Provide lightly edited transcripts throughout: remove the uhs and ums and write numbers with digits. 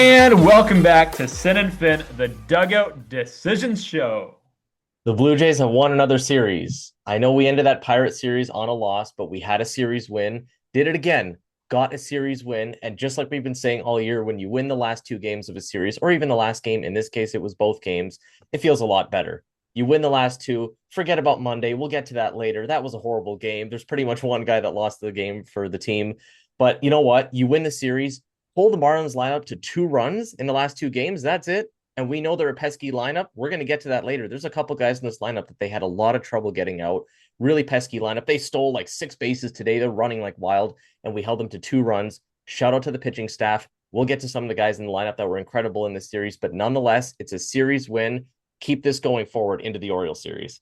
And welcome back to Sin and Fin, the Dugout Decisions Show. The Blue Jays have won another series. I know we ended that Pirate series on a loss, but we had a series win. Did it again. Got a series win. And just like we've been saying all year, when you win the last two games of a series, or even the last game, in this case, it was both games, it feels a lot better. You win the last two, forget about Monday. We'll get to that later. That was a horrible game. There's pretty much one guy that lost the game for the team. But you know what? You win the series, hold the Marlins lineup to 2 runs in the last two games. That's it. And we know they're a pesky lineup. We're going to get to that later. There's a couple guys in this lineup that they had a lot of trouble getting out. Really pesky lineup. They stole like 6 bases today. They're running like wild, and we held them to 2 runs. Shout out to the pitching staff. We'll get to some of the guys in the lineup that were incredible in this series, but nonetheless, it's a series win. Keep this going forward into the Orioles series.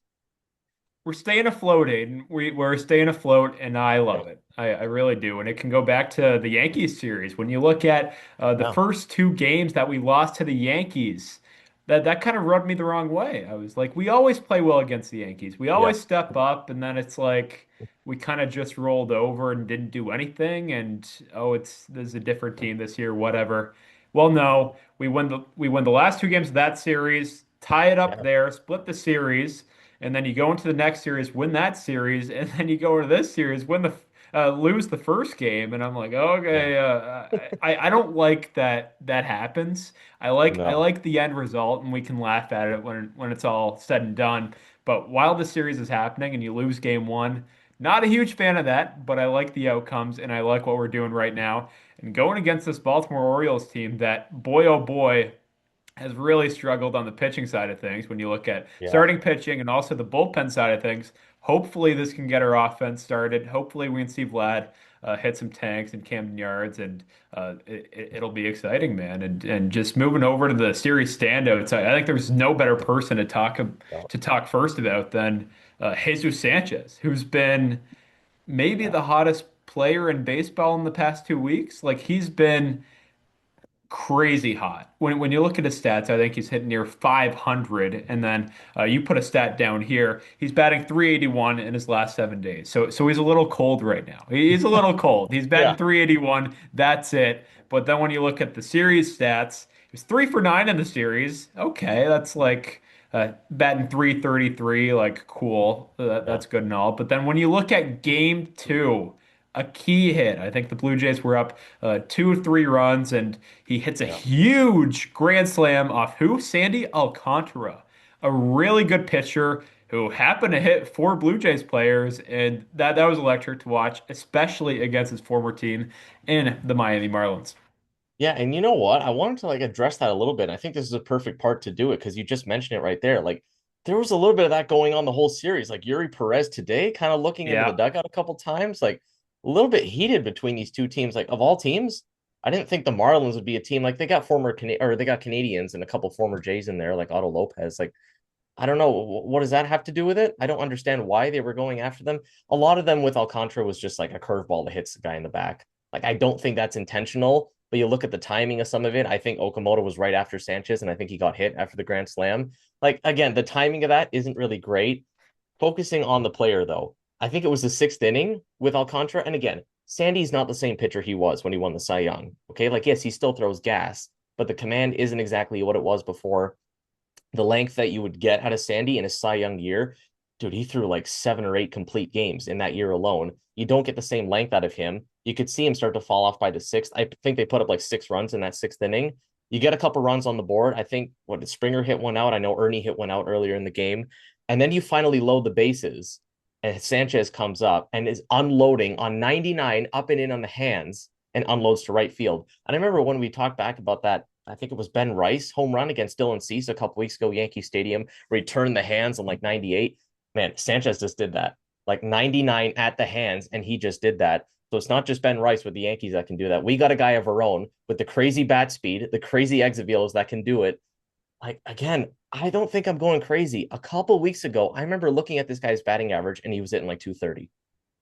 We're staying afloat, Aiden. We're staying afloat, and I Yeah. love it. I really do. And it can go back to the Yankees series. When you look at the Yeah. first two games that we lost to the Yankees, that kind of rubbed me the wrong way. I was like, we always play well against the Yankees. We Yeah. always step up, and then it's like we kind of just rolled over and didn't do anything. And oh, there's a different team this year, whatever. Well, no, we win the last two games of that series, tie it up Yeah. there, split the series. And then you go into the next series, win that series, and then you go into this series, lose the first game, and I'm like, Yeah. okay, I don't like that happens. I No. like the end result, and we can laugh at it when it's all said and done. But while the series is happening and you lose game one, not a huge fan of that, but I like the outcomes and I like what we're doing right now. And going against this Baltimore Orioles team that, boy, oh boy, has really struggled on the pitching side of things when you look at Yeah. starting pitching and also the bullpen side of things. Hopefully, this can get our offense started. Hopefully, we can see Vlad hit some tanks in Camden Yards, and it'll be exciting, man. And just moving over to the series standouts, I think there's no better person No. to talk first about than Jesus Sanchez, who's been maybe Yeah. the hottest player in baseball in the past 2 weeks. Like he's been crazy hot. When you look at his stats, I think he's hitting near 500, and then you put a stat down here. He's batting 381 in his last 7 days. So he's a little cold right now. He's a little cold. He's batting Yeah. 381. That's it. But then when you look at the series stats, he's 3 for 9 in the series. Okay, that's like batting 333. Like cool. Yeah. That's good and all. But then when you look at game two. A key hit. I think the Blue Jays were up 2 or 3 runs, and he hits a Yeah. huge grand slam off who? Sandy Alcantara, a really good pitcher who happened to hit four Blue Jays players, and that was electric to watch, especially against his former team in the Miami Marlins. Yeah, and you know what? I wanted to like address that a little bit. I think this is a perfect part to do it because you just mentioned it right there. Like there was a little bit of that going on the whole series. Like Yuri Perez today, kind of looking into the Yeah. dugout a couple times, like a little bit heated between these two teams. Like of all teams, I didn't think the Marlins would be a team like they got or they got Canadians and a couple former Jays in there, like Otto Lopez. Like I don't know what does that have to do with it? I don't understand why they were going after them. A lot of them with Alcantara was just like a curveball that hits the guy in the back. Like I don't think that's intentional, but you look at the timing of some of it. I think Okamoto was right after Sanchez, and I think he got hit after the grand slam. Like again, the timing of that isn't really great. Focusing on the player though, I think it was the sixth inning with Alcantara, and again, Sandy's not the same pitcher he was when he won the Cy Young. Okay, like yes, he still throws gas, but the command isn't exactly what it was before. The length that you would get out of Sandy in his Cy Young year, dude, he threw like 7 or 8 complete games in that year alone. You don't get the same length out of him. You could see him start to fall off by the sixth. I think they put up like 6 runs in that sixth inning. You get a couple runs on the board. I think what did Springer hit one out? I know Ernie hit one out earlier in the game. And then you finally load the bases, and Sanchez comes up and is unloading on 99 up and in on the hands and unloads to right field. And I remember when we talked back about that, I think it was Ben Rice home run against Dylan Cease a couple weeks ago, Yankee Stadium, where he turned the hands on like 98. Man, Sanchez just did that. Like 99 at the hands, and he just did that. So it's not just Ben Rice with the Yankees that can do that. We got a guy of our own with the crazy bat speed, the crazy exit velos that can do it. Like again, I don't think I'm going crazy. A couple weeks ago, I remember looking at this guy's batting average, and he was hitting like 230,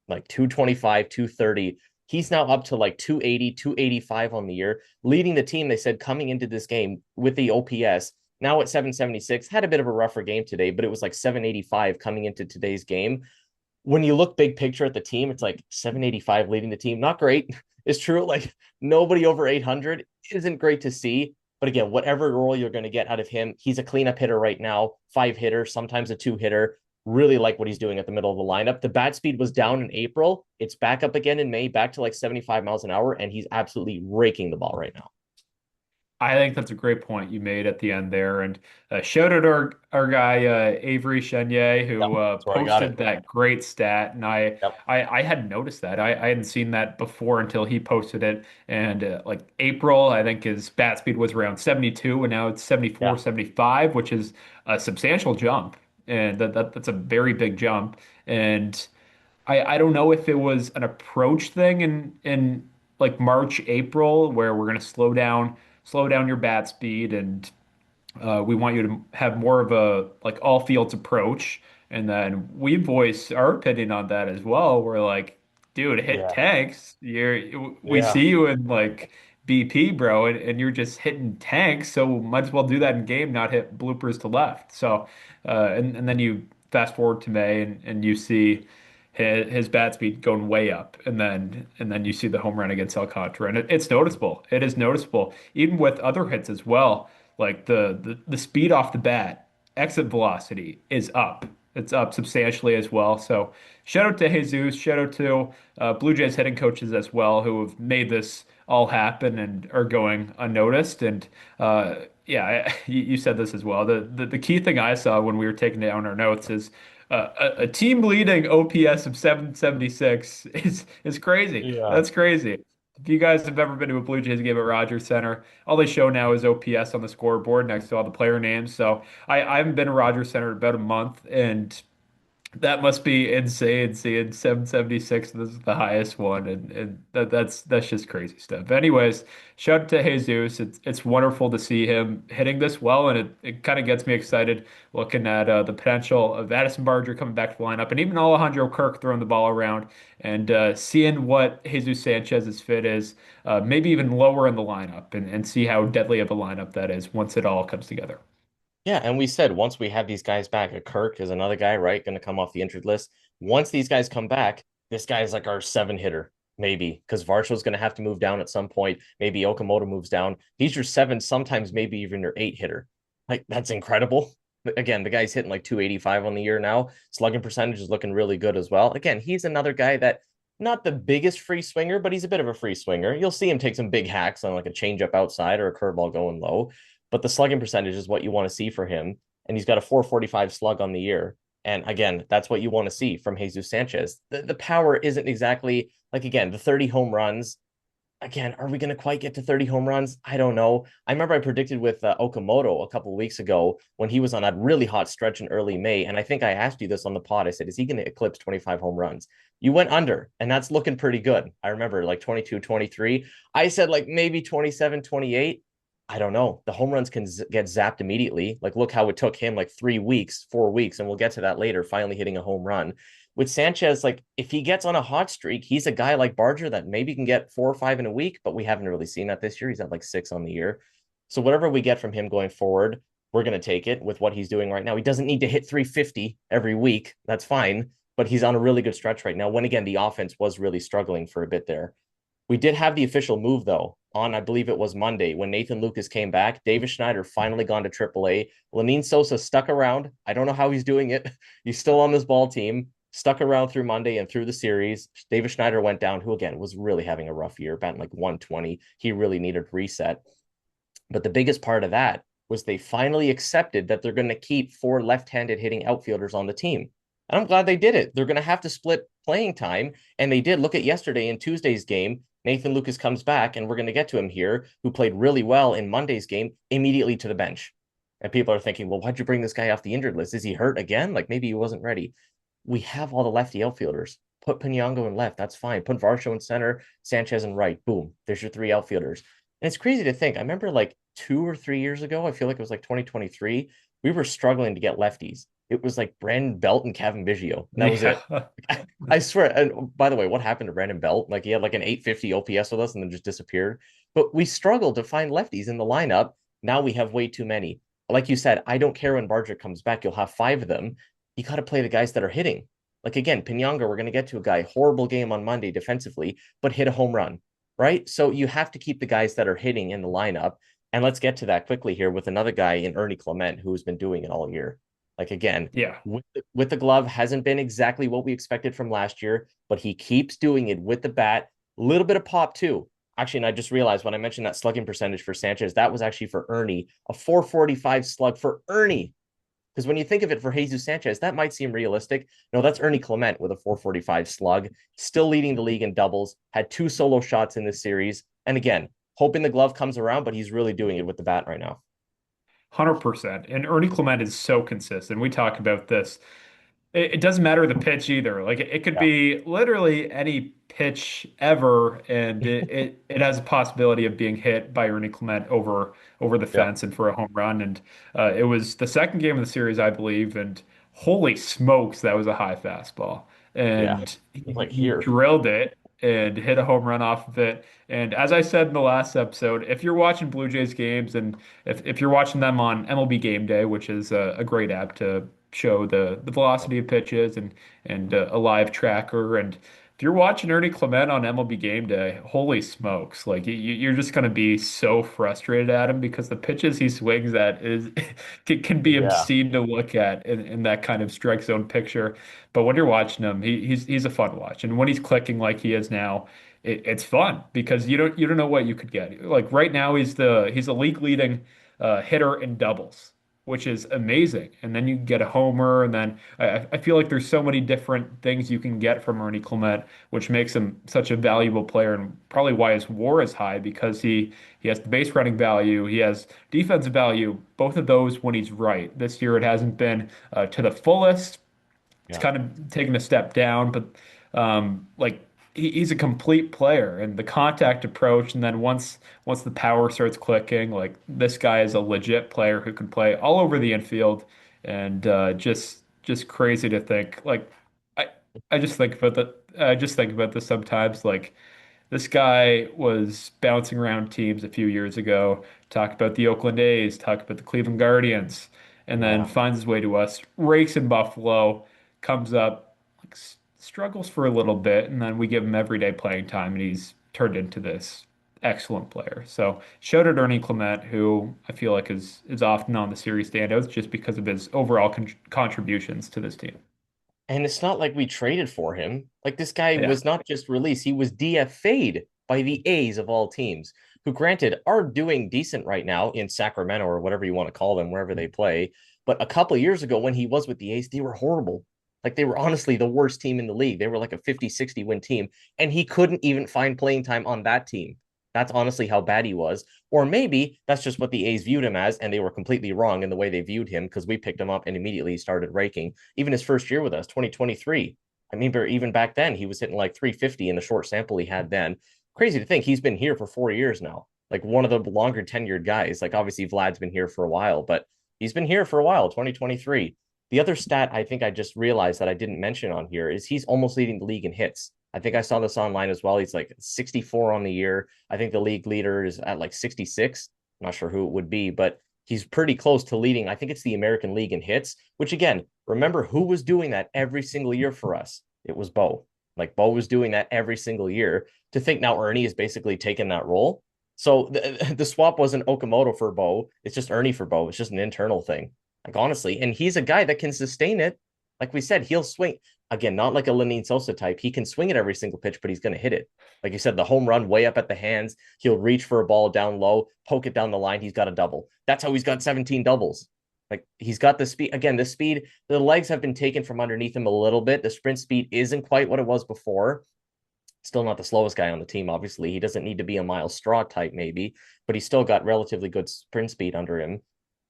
like 225, 230. He's now up to like 280, 285 on the year, leading the team, they said, coming into this game with the OPS. Now at 776, had a bit of a rougher game today, but it was like 785 coming into today's game. When you look big picture at the team, it's like 785 leading the team. Not great. is true. Like nobody over 800 isn't great to see. But again, whatever role you're going to get out of him, he's a cleanup hitter right now, 5 hitter, sometimes a 2 hitter. Really like what he's doing at the middle of the lineup. The bat speed was down in April. It's back up again in May, back to like 75 miles an hour, and he's absolutely raking the ball right now. I think that's a great point you made at the end there. And shout out our guy Avery Chenier Yep, who that's where I got posted it. that great stat, and Yep. I hadn't noticed that. I hadn't seen that before until he posted it. And like April, I think his bat speed was around 72, and now it's 74, Yeah. 75, which is a substantial jump, and that's a very big jump. And I don't know if it was an approach thing in like March, April, where we're going to slow down your bat speed, and we want you to have more of a like all fields approach. And then we voice our opinion on that as well. We're like, dude, hit Yeah. tanks. We Yeah. see you in like BP, bro, and you're just hitting tanks. So might as well do that in game, not hit bloopers to left. So, and then you fast forward to May and you see his bat speed going way up, and then you see the home run against Alcantara, and it's noticeable. It is noticeable, even with other hits as well. Like the speed off the bat, exit velocity is up. It's up substantially as well. So shout out to Jesus. Shout out to Blue Jays hitting coaches as well who have made this all happen and are going unnoticed. And yeah, you said this as well. The key thing I saw when we were taking down our notes is a team leading OPS of 776 is crazy. Yeah. That's crazy. If you guys have ever been to a Blue Jays game at Rogers Center, all they show now is OPS on the scoreboard next to all the player names. So I haven't been to Rogers Center in about a month, and that must be insane seeing 776. This is the highest one, and that's just crazy stuff. Anyways, shout out to Jesus. It's wonderful to see him hitting this well, and it kind of gets me excited looking at the potential of Addison Barger coming back to the lineup, and even Alejandro Kirk throwing the ball around, and seeing what Jesus Sanchez's fit is, maybe even lower in the lineup, and see how deadly of a lineup that is once it all comes together. Yeah, and we said once we have these guys back, Kirk is another guy, right? Going to come off the injured list. Once these guys come back, this guy is like our 7 hitter, maybe, because Varsho's going to have to move down at some point. Maybe Okamoto moves down. He's your 7, sometimes maybe even your 8 hitter. Like that's incredible. Again, the guy's hitting like 285 on the year now. Slugging percentage is looking really good as well. Again, he's another guy that not the biggest free swinger, but he's a bit of a free swinger. You'll see him take some big hacks on like a changeup outside or a curveball going low, but the slugging percentage is what you want to see for him. And he's got a 445 slug on the year. And again, that's what you want to see from Jesus Sanchez. The power isn't exactly like, again, the 30 home runs. Again, are we going to quite get to 30 home runs? I don't know. I remember I predicted with Okamoto a couple of weeks ago when he was on a really hot stretch in early May. And I think I asked you this on the pod. I said, is he going to eclipse 25 home runs? You went under, and that's looking pretty good. I remember like 22, 23. I said like maybe 27, 28. I don't know. The home runs can get zapped immediately. Like, look how it took him like 3 weeks, 4 weeks, and we'll get to that later, finally hitting a home run. With Sanchez, like, if he gets on a hot streak, he's a guy like Barger that maybe can get 4 or 5 in a week, but we haven't really seen that this year. He's at like 6 on the year. So, whatever we get from him going forward, we're going to take it with what he's doing right now. He doesn't need to hit 350 every week. That's fine. But he's on a really good stretch right now. When again, the offense was really struggling for a bit there. We did have the official move though on, I believe it was Monday when Nathan Lucas came back. Davis Schneider finally gone to AAA. Lenine Sosa stuck around. I don't know how he's doing it. He's still on this ball team, stuck around through Monday and through the series. Davis Schneider went down, who again was really having a rough year, batting like 120. He really needed reset. But the biggest part of that was they finally accepted that they're going to keep 4 left-handed hitting outfielders on the team. And I'm glad they did it. They're going to have to split playing time. And they did. Look at yesterday in Tuesday's game. Nathan Lucas comes back, and we're going to get to him here, who played really well in Monday's game, immediately to the bench. And people are thinking, well, why'd you bring this guy off the injured list? Is he hurt again? Like maybe he wasn't ready. We have all the lefty outfielders. Put Pinyango in left. That's fine. Put Varsho in center, Sanchez in right. Boom. There's your 3 outfielders. And it's crazy to think. I remember like 2 or 3 years ago, I feel like it was like 2023, we were struggling to get lefties. It was like Brandon Belt and Kevin Biggio. And that was it. Yeah. I swear. And by the way, what happened to Brandon Belt? Like he had like an 850 OPS with us and then just disappeared. But we struggled to find lefties in the lineup. Now we have way too many. Like you said, I don't care when Barger comes back. You'll have 5 of them. You got to play the guys that are hitting. Like again, Pinanga, we're going to get to a guy, horrible game on Monday defensively, but hit a home run. right? So you have to keep the guys that are hitting in the lineup. And let's get to that quickly here with another guy in Ernie Clement, who's been doing it all year. Like again, Yeah. with the glove hasn't been exactly what we expected from last year, but he keeps doing it with the bat. A little bit of pop too. Actually, and I just realized when I mentioned that slugging percentage for Sanchez, that was actually for Ernie, a 445 slug for Ernie. Because when you think of it for Jesus Sanchez, that might seem realistic. No, that's Ernie Clement with a 445 slug, still leading the league in doubles, had 2 solo shots in this series. And again, hoping the glove comes around, but he's really doing it with the bat right now. 100%. And Ernie Clement is so consistent. We talk about this. It doesn't matter the pitch either. Like it could Yeah. be literally any pitch ever, and it has a possibility of being hit by Ernie Clement over the Yeah. fence and for a home run. And it was the second game of the series, I believe, and holy smokes, that was a high fastball. Yeah. And It's like he here. drilled it and hit a home run off of it. And as I said in the last episode, if you're watching Blue Jays games and if you're watching them on MLB Game Day, which is a great app to show the velocity of pitches and a live tracker. And if you're watching Ernie Clement on MLB Game Day, holy smokes! Like you're just gonna be so frustrated at him because the pitches he swings at is can be Yeah. obscene to look at in that kind of strike zone picture. But when you're watching him, he's a fun watch, and when he's clicking like he is now. It's fun because you don't know what you could get. Like right now, he's the league leading hitter in doubles, which is amazing. And then you get a homer, and then I feel like there's so many different things you can get from Ernie Clement, which makes him such a valuable player, and probably why his WAR is high because he has the base running value, he has defensive value, both of those when he's right. This year it hasn't been to the fullest. It's Yeah. kind of taken a step down, but like he's a complete player and the contact approach, and then once the power starts clicking, like this guy is a legit player who can play all over the infield, and just crazy to think. Like I I just think about that. I just think about this sometimes. Like this guy was bouncing around teams a few years ago, talk about the Oakland A's, talk about the Cleveland Guardians, and then Yeah. finds his way to us, rakes in Buffalo, comes up, like struggles for a little bit, and then we give him everyday playing time, and he's turned into this excellent player. So shout out Ernie Clement, who I feel like is often on the series standouts just because of his overall contributions to this team. And it's not like we traded for him. Like this guy Yeah. was not just released, he was DFA'd by the A's of all teams, who granted are doing decent right now in Sacramento or whatever you want to call them, wherever they play. But a couple of years ago when he was with the A's, they were horrible. Like they were honestly the worst team in the league. They were like a 50-60 win team, and he couldn't even find playing time on that team. That's honestly how bad he was. Or maybe that's just what the A's viewed him as, and they were completely wrong in the way they viewed him because we picked him up and immediately started raking. Even his first year with us, 2023. I mean, even back then, he was hitting like 350 in the short sample he had then. Crazy to think he's been here for 4 years now. Like one of the longer tenured guys. Like obviously Vlad's been here for a while, but he's been here for a while, 2023. The other stat I think I just realized that I didn't mention on here is he's almost leading the league in hits. I think I saw this online as well. He's like 64 on the year. I think the league leader is at like 66. I'm not sure who it would be, but he's pretty close to leading. I think it's the American League in hits, which again, remember who was doing that every single year for us? It was Bo. Like Bo was doing that every single year. To think now Ernie is basically taking that role. So the swap wasn't Okamoto for Bo. It's just Ernie for Bo. It's just an internal thing. Like honestly, and he's a guy that can sustain it. Like we said, he'll swing again, not like a Lenine Sosa type. He can swing it every single pitch, but he's going to hit it. Like you said, the home run way up at the hands. He'll reach for a ball down low, poke it down the line. He's got a double. That's how he's got 17 doubles. Like he's got the speed. Again, the speed, the legs have been taken from underneath him a little bit. The sprint speed isn't quite what it was before. Still not the slowest guy on the team, obviously. He doesn't need to be a Miles Straw type, maybe, but he's still got relatively good sprint speed under him.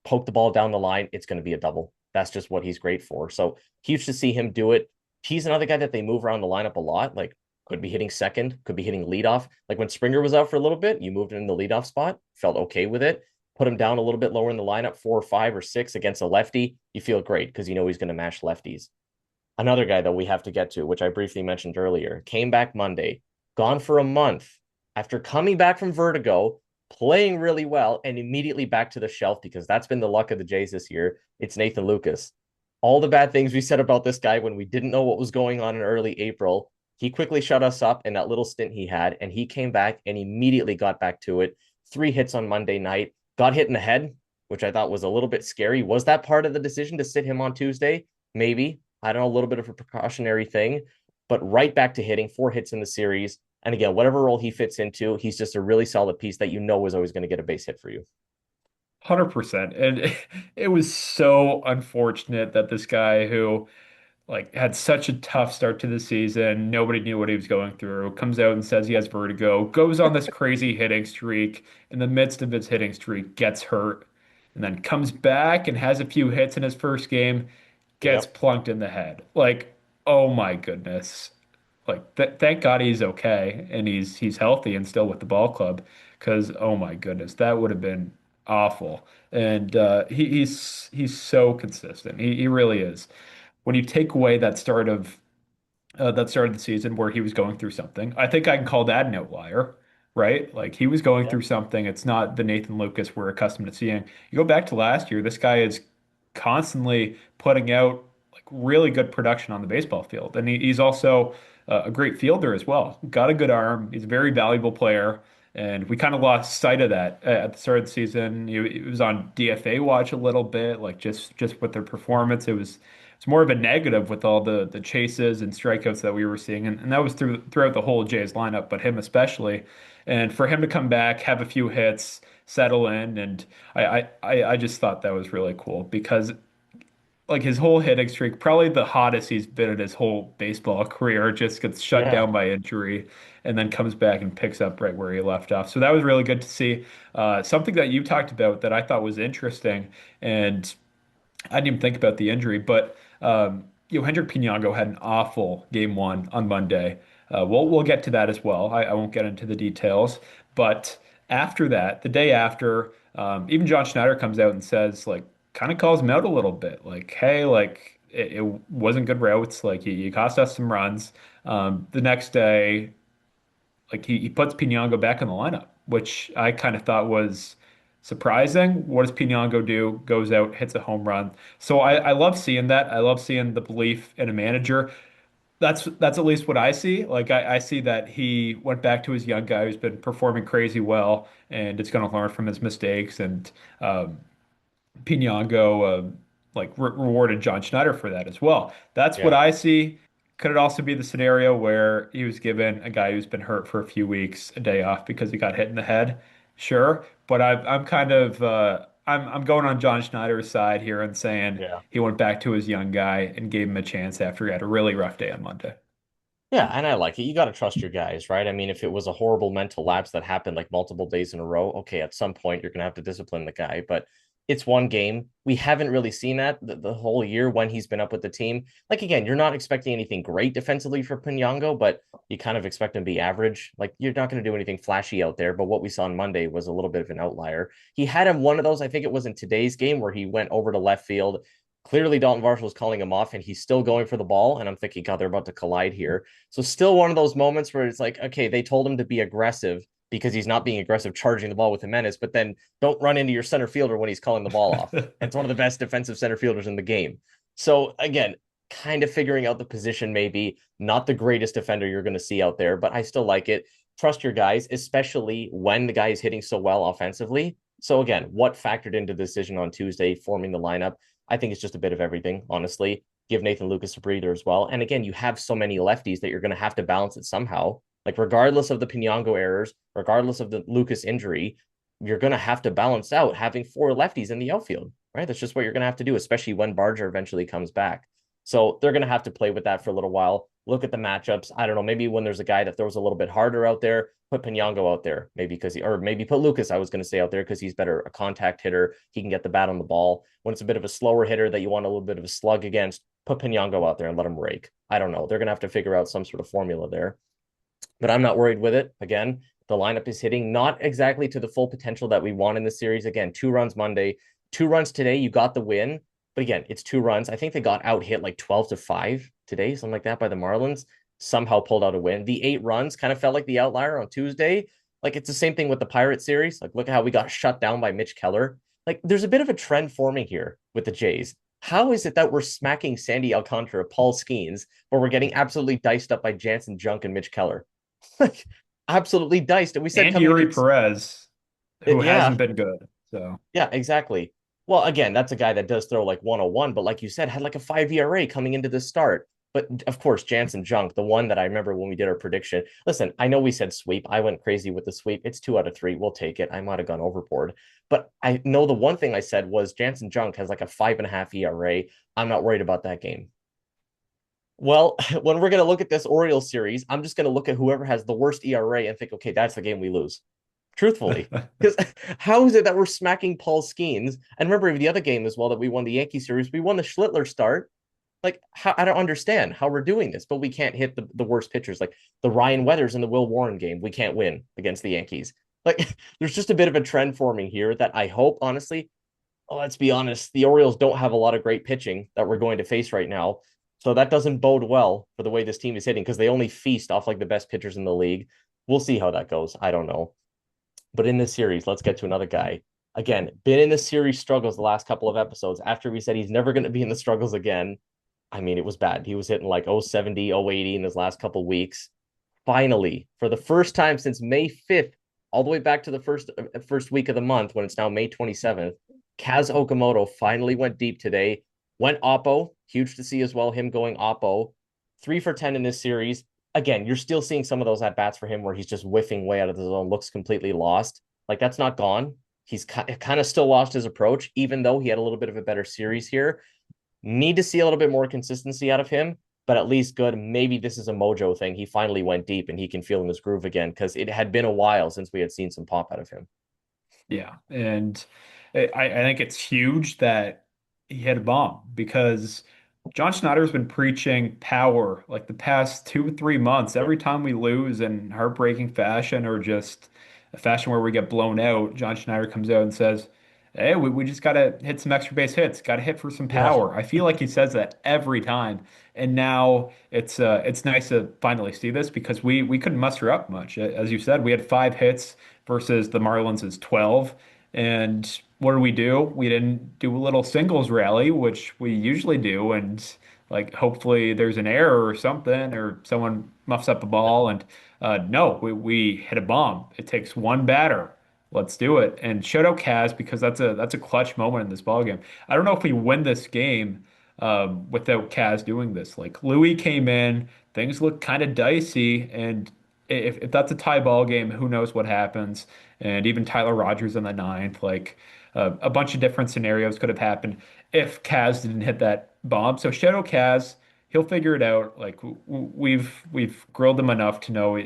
Poke the ball down the line, it's going to be a double. That's just what he's great for. So huge to see him do it. He's another guy that they move around the lineup a lot. Like could be hitting second, could be hitting leadoff. Like when Springer was out for a little bit, you moved him in the leadoff spot, felt okay with it. Put him down a little bit lower in the lineup, 4 or 5 or 6 against a lefty. You feel great because you know he's going to mash lefties. Another guy that we have to get to, which I briefly mentioned earlier, came back Monday, gone for a month after coming back from vertigo, playing really well, and immediately back to the shelf because that's been the luck of the Jays this year. It's Nathan Lucas. All the bad things we said about this guy when we didn't know what was going on in early April, He quickly shut us up in that little stint he had, and he came back and immediately got back to it. 3 hits on Monday night, got hit in the head, which I thought was a little bit scary. Was that part of the decision to sit him on Tuesday? Maybe. I don't know, a little bit of a precautionary thing, but right back to hitting 4 hits in the series. And again, whatever role he fits into, he's just a really solid piece that you know is always going to get a base hit for you. 100%. And it was so unfortunate that this guy who like had such a tough start to the season, nobody knew what he was going through, comes out and says he has vertigo, goes on this crazy hitting streak, in the midst of his hitting streak, gets hurt, and then comes back and has a few hits in his first game, gets Yep. plunked in the head. Like, oh my goodness. Like thank God he's okay and he's healthy and still with the ball club because oh my goodness, that would have been awful. And he's so consistent. He really is. When you take away that start of the season where he was going through something. I think I can call that an outlier, right? Like he was going Yeah. through something. It's not the Nathan Lucas we're accustomed to seeing. You go back to last year, this guy is constantly putting out like really good production on the baseball field, and he's also a great fielder as well. Got a good arm. He's a very valuable player. And we kind of lost sight of that at the start of the season. It was on DFA watch a little bit, like just with their performance. It's more of a negative with all the chases and strikeouts that we were seeing, and that was throughout the whole Jays lineup, but him especially. And for him to come back, have a few hits, settle in, and I just thought that was really cool because like his whole hitting streak, probably the hottest he's been in his whole baseball career, just gets shut Yeah. down by injury and then comes back and picks up right where he left off. So that was really good to see. Something that you talked about that I thought was interesting, and I didn't even think about the injury, but Hendrik Pinango had an awful game one on Monday. We'll get to that as well. I won't get into the details, but after that, the day after, even John Schneider comes out and says like kind of calls him out a little bit, like, hey, like it wasn't good routes, like you cost us some runs. The next day, like he puts Pinango back in the lineup, which I kind of thought was surprising. What does Pinango do? Goes out, hits a home run. So I love seeing that. I love seeing the belief in a manager. That's at least what I see. Like I see that he went back to his young guy who's been performing crazy well and it's going to learn from his mistakes. And um, Pinango like rewarded John Schneider for that as well. That's what Yeah. I see. Could it also be the scenario where he was given a guy who's been hurt for a few weeks a day off because he got hit in the head? Sure, but I'm kind of I'm going on John Schneider's side here and saying Yeah. he went back to his young guy and gave him a chance after he had a really rough day on Monday. Yeah, and I like it. You got to trust your guys, right? I mean, if it was a horrible mental lapse that happened like multiple days in a row, okay, at some point you're going to have to discipline the guy, but it's one game. We haven't really seen that the whole year when he's been up with the team. Like, again, you're not expecting anything great defensively for Pinyango, but you kind of expect him to be average. Like, you're not going to do anything flashy out there, but what we saw on Monday was a little bit of an outlier. He had him one of those, I think it was in today's game, where he went over to left field. Clearly, Dalton Varsho was calling him off, and he's still going for the ball. And I'm thinking, God, they're about to collide here. So still one of those moments where it's like, okay, they told him to be aggressive because he's not being aggressive charging the ball with Jimenez, but then don't run into your center fielder when he's calling the ball off. And it's one of the best defensive center fielders in the game. So again, kind of figuring out the position, maybe not the greatest defender you're going to see out there, but I still like it. Trust your guys, especially when the guy is hitting so well offensively. So again, what factored into the decision on Tuesday, forming the lineup? I think it's just a bit of everything, honestly. Give Nathan Lucas a breather as well. And again, you have so many lefties that you're going to have to balance it somehow. Like, regardless of the Pinango errors, regardless of the Lucas injury, you're going to have to balance out having 4 lefties in the outfield, right? That's just what you're going to have to do, especially when Barger eventually comes back. So they're going to have to play with that for a little while. Look at the matchups. I don't know. Maybe when there's a guy that throws a little bit harder out there, put Pinango out there. Maybe because or maybe put Lucas, I was going to say, out there because he's better a contact hitter. He can get the bat on the ball. When it's a bit of a slower hitter that you want a little bit of a slug against, put Pinango out there and let him rake. I don't know. They're going to have to figure out some sort of formula there, but I'm not worried with it. Again, the lineup is hitting not exactly to the full potential that we want in the series. Again, 2 runs Monday, 2 runs today. You got the win, but again, it's 2 runs. I think they got out hit like 12-5 today, something like that by the Marlins. Somehow pulled out a win. The 8 runs kind of felt like the outlier on Tuesday. Like, it's the same thing with the Pirate series. Like, look at how we got shut down by Mitch Keller. Like, there's a bit of a trend forming here with the Jays. how is it that we're smacking Sandy Alcantara, Paul Skeens, but we're getting absolutely diced up by Jansen Junk and Mitch Keller? Like, absolutely diced. And we said And coming into Yuri this, Perez, who yeah, hasn't been good. So yeah, exactly. Well, again, that's a guy that does throw like 101, but like you said, had like a 5 ERA coming into the start. But of course, Jansen Junk, the one that I remember when we did our prediction. Listen, I know we said sweep. I went crazy with the sweep. It's 2 out of 3. We'll take it. I might have gone overboard. But I know the one thing I said was Jansen Junk has like a 5.5 ERA. I'm not worried about that game. Well, when we're going to look at this Orioles series, I'm just going to look at whoever has the worst ERA and think, okay, that's the game we lose. Truthfully, because how is it that we're smacking Paul Skeens? And remember the other game as well that we won the Yankee series, we won the Schlittler start. Like, how, I don't understand how we're doing this, but we can't hit the worst pitchers like the Ryan Weathers and the Will Warren game. We can't win against the Yankees. Like, there's just a bit of a trend forming here that I hope, honestly, let's be honest, the Orioles don't have a lot of great pitching that we're going to face right now. So that doesn't bode well for the way this team is hitting because they only feast off like the best pitchers in the league. We'll see how that goes. I don't know. But in this series, let's get to another guy. Again, been in the series struggles the last couple of episodes. After we said he's never going to be in the struggles again, I mean, it was bad. He was hitting like 070, 080 in his last couple of weeks. Finally, for the first time since May 5th, all the way back to the first week of the month when it's now May 27th, Kaz Okamoto finally went deep today. Went oppo, huge to see as well, him going oppo. 3 for 10 in this series. Again, you're still seeing some of those at bats for him where he's just whiffing way out of the zone, looks completely lost. Like that's not gone. He's kind of still lost his approach, even though he had a little bit of a better series here. Need to see a little bit more consistency out of him, but at least good. Maybe this is a mojo thing. He finally went deep and he can feel in his groove again because it had been a while since we had seen some pop out of him. yeah, and I think it's huge that he hit a bomb because John Schneider's been preaching power like the past 2 3 months. Yep. Every time we lose in heartbreaking fashion or just a fashion where we get blown out, John Schneider comes out and says, "Hey, we just gotta hit some extra base hits. Gotta hit for some Yeah. power." I feel like he says that every time, and now it's nice to finally see this because we couldn't muster up much. As you said, we had 5 hits versus the Marlins' 12. And what did we do? We didn't do a little singles rally, which we usually do, and like hopefully there's an error or something, or someone muffs up a ball. And no, we hit a bomb. It takes one batter. Let's do it. And shout out Kaz because that's a clutch moment in this ball game. I don't know if we win this game without Kaz doing this. Like Louis came in, things look kind of dicey, and if that's a tie ball game, who knows what happens? And even Tyler Rogers in the ninth, like a bunch of different scenarios could have happened if Kaz didn't hit that bomb. So Shadow Kaz, he'll figure it out. Like we've grilled him enough to know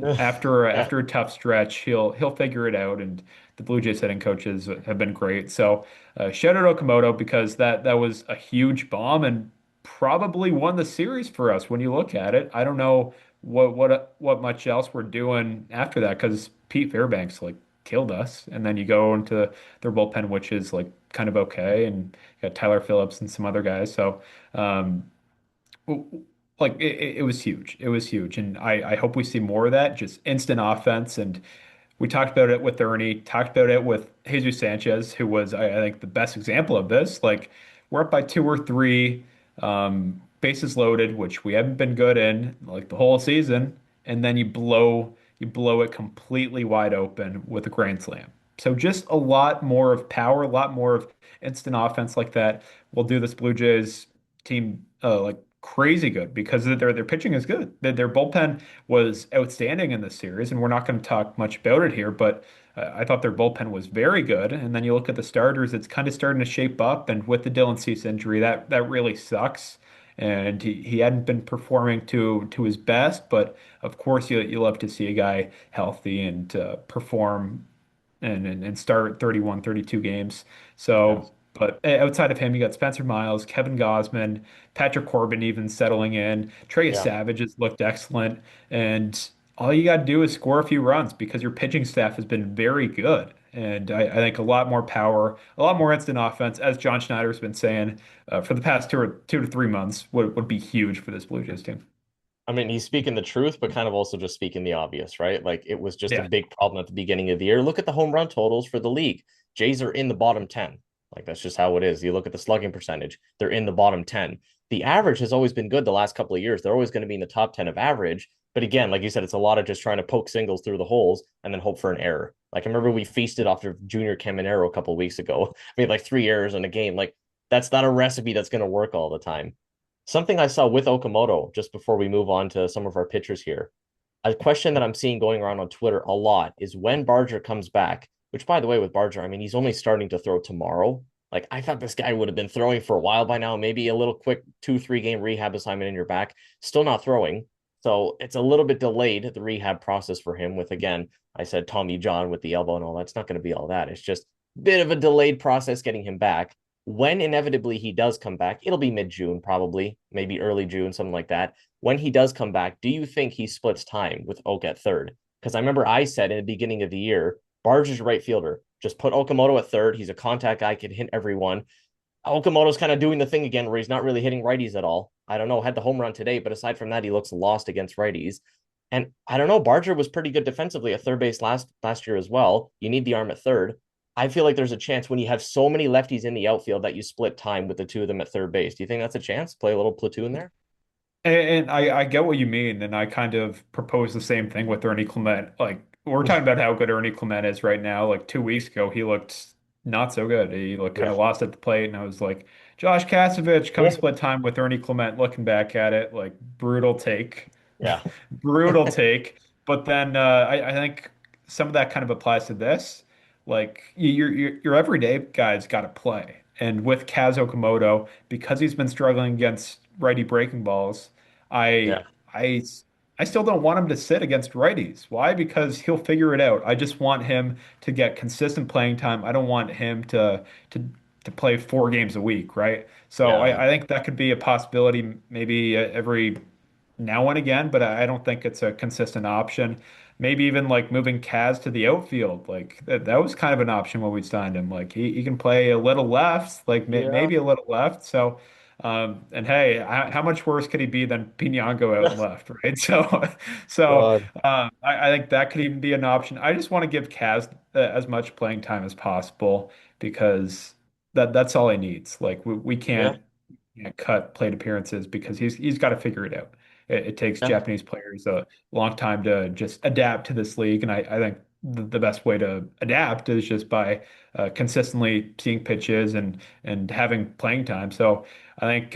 after Yeah. after a tough stretch, he'll figure it out. And the Blue Jays hitting coaches have been great. So shout out Okamoto because that was a huge bomb and probably won the series for us when you look at it. I don't know what much else we're doing after that because Pete Fairbanks like killed us, and then you go into their bullpen, which is like kind of okay, and you got Tyler Phillips and some other guys. So, um, like it was huge. It was huge, and I hope we see more of that. Just instant offense, and we talked about it with Ernie, talked about it with Jesus Sanchez, who was I think the best example of this. Like we're up by 2 or 3, bases loaded, which we haven't been good in like the whole season, and then you blow it completely wide open with a grand slam. So just a lot more of power, a lot more of instant offense like that will do this Blue Jays team like crazy good because their pitching is good. Their bullpen was outstanding in this series, and we're not going to talk much about it here, but I thought their bullpen was very good. And then you look at the starters, it's kind of starting to shape up. And with the Dylan Cease injury, that really sucks. And he hadn't been performing to his best, but of course you love to see a guy healthy and perform and start 31, 32 games. Yeah. So, but outside of him, you got Spencer Miles, Kevin Gosman, Patrick Corbin even settling in. Trey Yeah. Savage has looked excellent. And all you got to do is score a few runs because your pitching staff has been very good. And I think a lot more power, a lot more instant offense, as John Schneider's been saying for the past 2 to 3 months, would be huge for this Blue Jays team. I mean, he's speaking the truth, but kind of also just speaking the obvious, right? Like it was just a Yeah. big problem at the beginning of the year. Look at the home run totals for the league. Jays are in the bottom 10. Like that's just how it is. You look at the slugging percentage, they're in the bottom 10. The average has always been good the last couple of years. They're always going to be in the top 10 of average. But again, like you said, it's a lot of just trying to poke singles through the holes and then hope for an error. Like I remember we feasted off of Junior Caminero a couple of weeks ago. I mean, like 3 errors in a game. Like that's not a recipe that's going to work all the time. Something I saw with Okamoto just before we move on to some of our pitchers here. A question that I'm seeing going around on Twitter a lot is when Barger comes back, which by the way, with Barger, I mean, he's only starting to throw tomorrow. Like I thought this guy would have been throwing for a while by now, maybe a little quick 2, 3 game rehab assignment in your back, still not throwing. So it's a little bit delayed, the rehab process for him with, again, I said Tommy John with the elbow and all that's not going to be all that. It's just a bit of a delayed process getting him back. When inevitably he does come back, it'll be mid-June, probably, maybe early June, something like that. When he does come back, do you think he splits time with Oak at third? Because I remember I said in the beginning of the year, Barger's right fielder. Just put Okamoto at third. He's a contact guy, can hit everyone. Okamoto's kind of doing the thing again where he's not really hitting righties at all. I don't know, had the home run today, but aside from that, he looks lost against righties. And I don't know, Barger was pretty good defensively at third base last year as well. You need the arm at third. I feel like there's a chance when you have so many lefties in the outfield that you split time with the two of them at third base. Do you think that's a chance? Play a little platoon there? And I get what you mean, and I kind of propose the same thing with Ernie Clement. Like we're talking about how good Ernie Clement is right now. Like 2 weeks ago, he looked not so good. He looked kind Yeah. of lost at the plate, and I was like, Josh Kasevich, come Yeah. split time with Ernie Clement. Looking back at it, like brutal take, Yeah. brutal take. But then I think some of that kind of applies to this. Like your everyday guy's got to play, and with Kaz Okamoto, because he's been struggling against righty breaking balls. I Yeah. I I still don't want him to sit against righties. Why? Because he'll figure it out. I just want him to get consistent playing time. I don't want him to to play 4 games a week, right? So Yeah. I think that could be a possibility maybe every now and again, but I don't think it's a consistent option. Maybe even like moving Kaz to the outfield, like that was kind of an option when we signed him. Like he can play a little left, like Yeah. maybe a little left. So, and hey, how much worse could he be than Pinango out left, right? So God. I think that could even be an option. I just want to give Kaz as much playing time as possible because that's all he needs. Like we Yeah. can't cut plate appearances because he's got to figure it out. It takes Yeah. Japanese players a long time to just adapt to this league, and I think the best way to adapt is just by consistently seeing pitches and having playing time. So I think,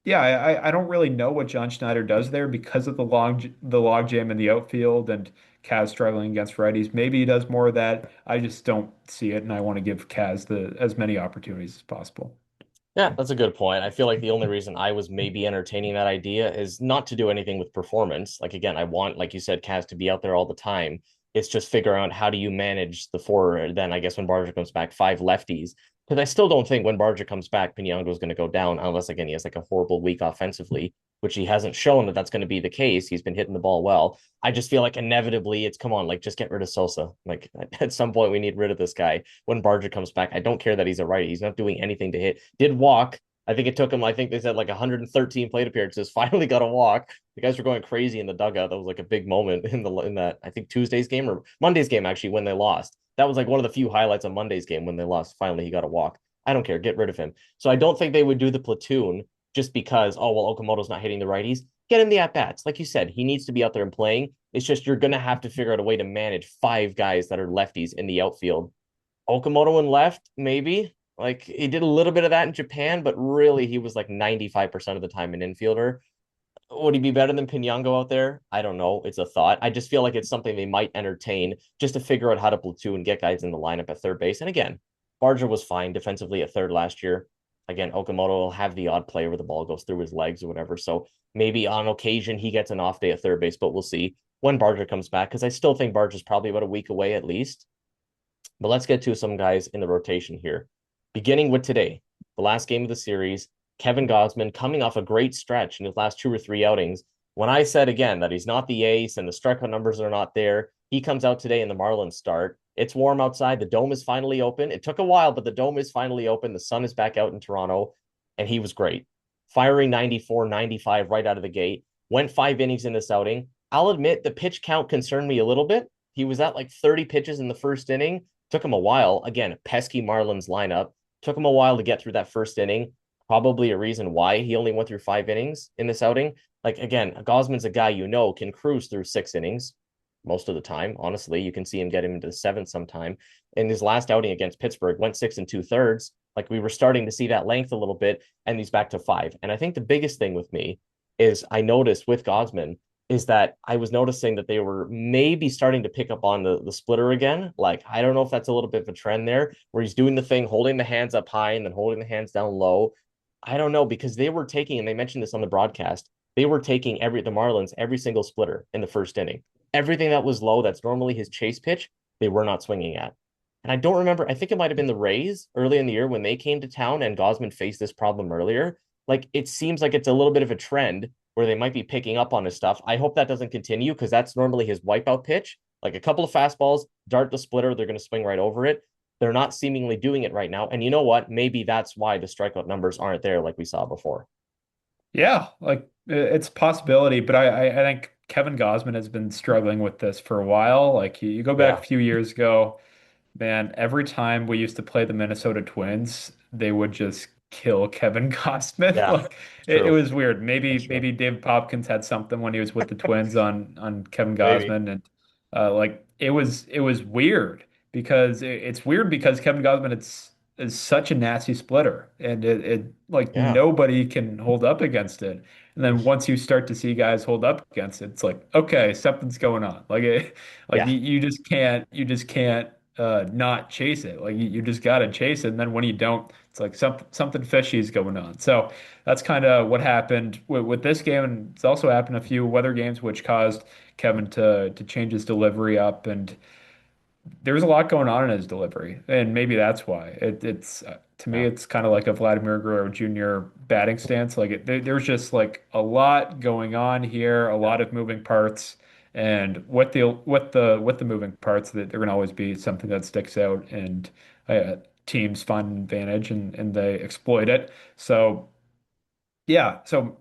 yeah, I don't really know what John Schneider does there because of the log jam in the outfield and Kaz struggling against righties. Maybe he does more of that. I just don't see it, and I want to give Kaz the as many opportunities as possible. Yeah, that's a good point. I feel like the only reason I was maybe entertaining that idea is not to do anything with performance. Like again, I want, like you said, Kaz to be out there all the time. It's just figure out how do you manage the four, then I guess when Barger comes back, five lefties. Because I still don't think when Barger comes back, Pinyango is going to go down unless again he has like a horrible week offensively, which he hasn't shown that that's going to be the case. He's been hitting the ball well. I just feel like inevitably it's come on, like just get rid of Sosa. Like at some point we need rid of this guy when Barger comes back. I don't care that he's a righty. He's not doing anything to hit. Did walk. I think it took him, I think they said like 113 plate appearances, finally got a walk. The guys were going crazy in the dugout. That was like a big moment in that I think Tuesday's game or Monday's game actually when they lost. That was like one of the few highlights of Monday's game when they lost. Finally he got a walk. I don't care. Get rid of him. So I don't think they would do the platoon just because, oh, well, Okamoto's not hitting the righties. Get him the at bats. Like you said, he needs to be out there and playing. It's just you're going to have to figure out a way to manage five guys that are lefties in the outfield. Okamoto and left, maybe. Like he did a little bit of that in Japan, but really he was like 95% of the time an infielder. Would he be better than Pinyango out there? I don't know. It's a thought. I just feel like it's something they might entertain just to figure out how to platoon and get guys in the lineup at third base. And again, Barger was fine defensively at third last year. Again, Okamoto will have the odd play where the ball goes through his legs or whatever. So maybe on occasion he gets an off day at third base, but we'll see when Barger comes back because I still think Barger's probably about a week away at least. But let's get to some guys in the rotation here. Beginning with today, the last game of the series, Kevin Gosman coming off a great stretch in his last 2 or 3 outings. When I said again that he's not the ace and the strikeout numbers are not there, he comes out today in the Marlins start. It's warm outside. The dome is finally open. It took a while, but the dome is finally open. The sun is back out in Toronto, and he was great. Firing 94, 95 right out of the gate. Went 5 innings in this outing. I'll admit the pitch count concerned me a little bit. He was at like 30 pitches in the first inning. Took him a while. Again, pesky Marlins lineup. Took him a while to get through that first inning. Probably a reason why he only went through 5 innings in this outing. Like again, Gosman's a guy can cruise through 6 innings most of the time. Honestly, you can see him get him into the seventh sometime. In his last outing against Pittsburgh, went 6 and 2/3. Like we were starting to see that length a little bit, and he's back to 5. And I think the biggest thing with me is I noticed with Gosman is that I was noticing that they were maybe starting to pick up on the splitter again. Like, I don't know if that's a little bit of a trend there where he's doing the thing, holding the hands up high and then holding the hands down low. I don't know because they were taking, and they mentioned this on the broadcast, they were taking the Marlins, every single splitter in the first inning. Everything that was low, that's normally his chase pitch, they were not swinging at. And I don't remember, I think it might have been the Rays early in the year when they came to town and Gosman faced this problem earlier. Like, it seems like it's a little bit of a trend where they might be picking up on his stuff. I hope that doesn't continue because that's normally his wipeout pitch. Like a couple of fastballs, dart the splitter, they're going to swing right over it. They're not seemingly doing it right now. And you know what? Maybe that's why the strikeout numbers aren't there like we saw before. Yeah, like it's a possibility, but I think Kevin Gosman has been struggling with this for a while. Like you go back a Yeah, few years ago, man, every time we used to play the Minnesota Twins, they would just kill Kevin Gausman. yeah, Like it's it true. was weird. That's Maybe true. Dave Popkins had something when he was with the Twins on Kevin Maybe. Gausman, and like it was weird because it's weird because Kevin Gausman is such a nasty splitter, and it like Yeah. nobody can hold up against it. And then once you start to see guys hold up against it, it's like okay, something's going on. Like Yeah. you just can't not chase it. Like you just gotta chase it. And then when you don't, it's like something fishy is going on. So that's kind of what happened with this game, and it's also happened a few weather games, which caused Kevin to change his delivery up, and there's a lot going on in his delivery, and maybe that's why it's to me Yeah. it's kind of like a Vladimir Guerrero Jr. batting stance. Like there's just like a lot going on here, a Yeah. lot of moving parts, and with the moving parts, that they're going to always be something that sticks out, and teams find an advantage and they exploit it. So yeah, so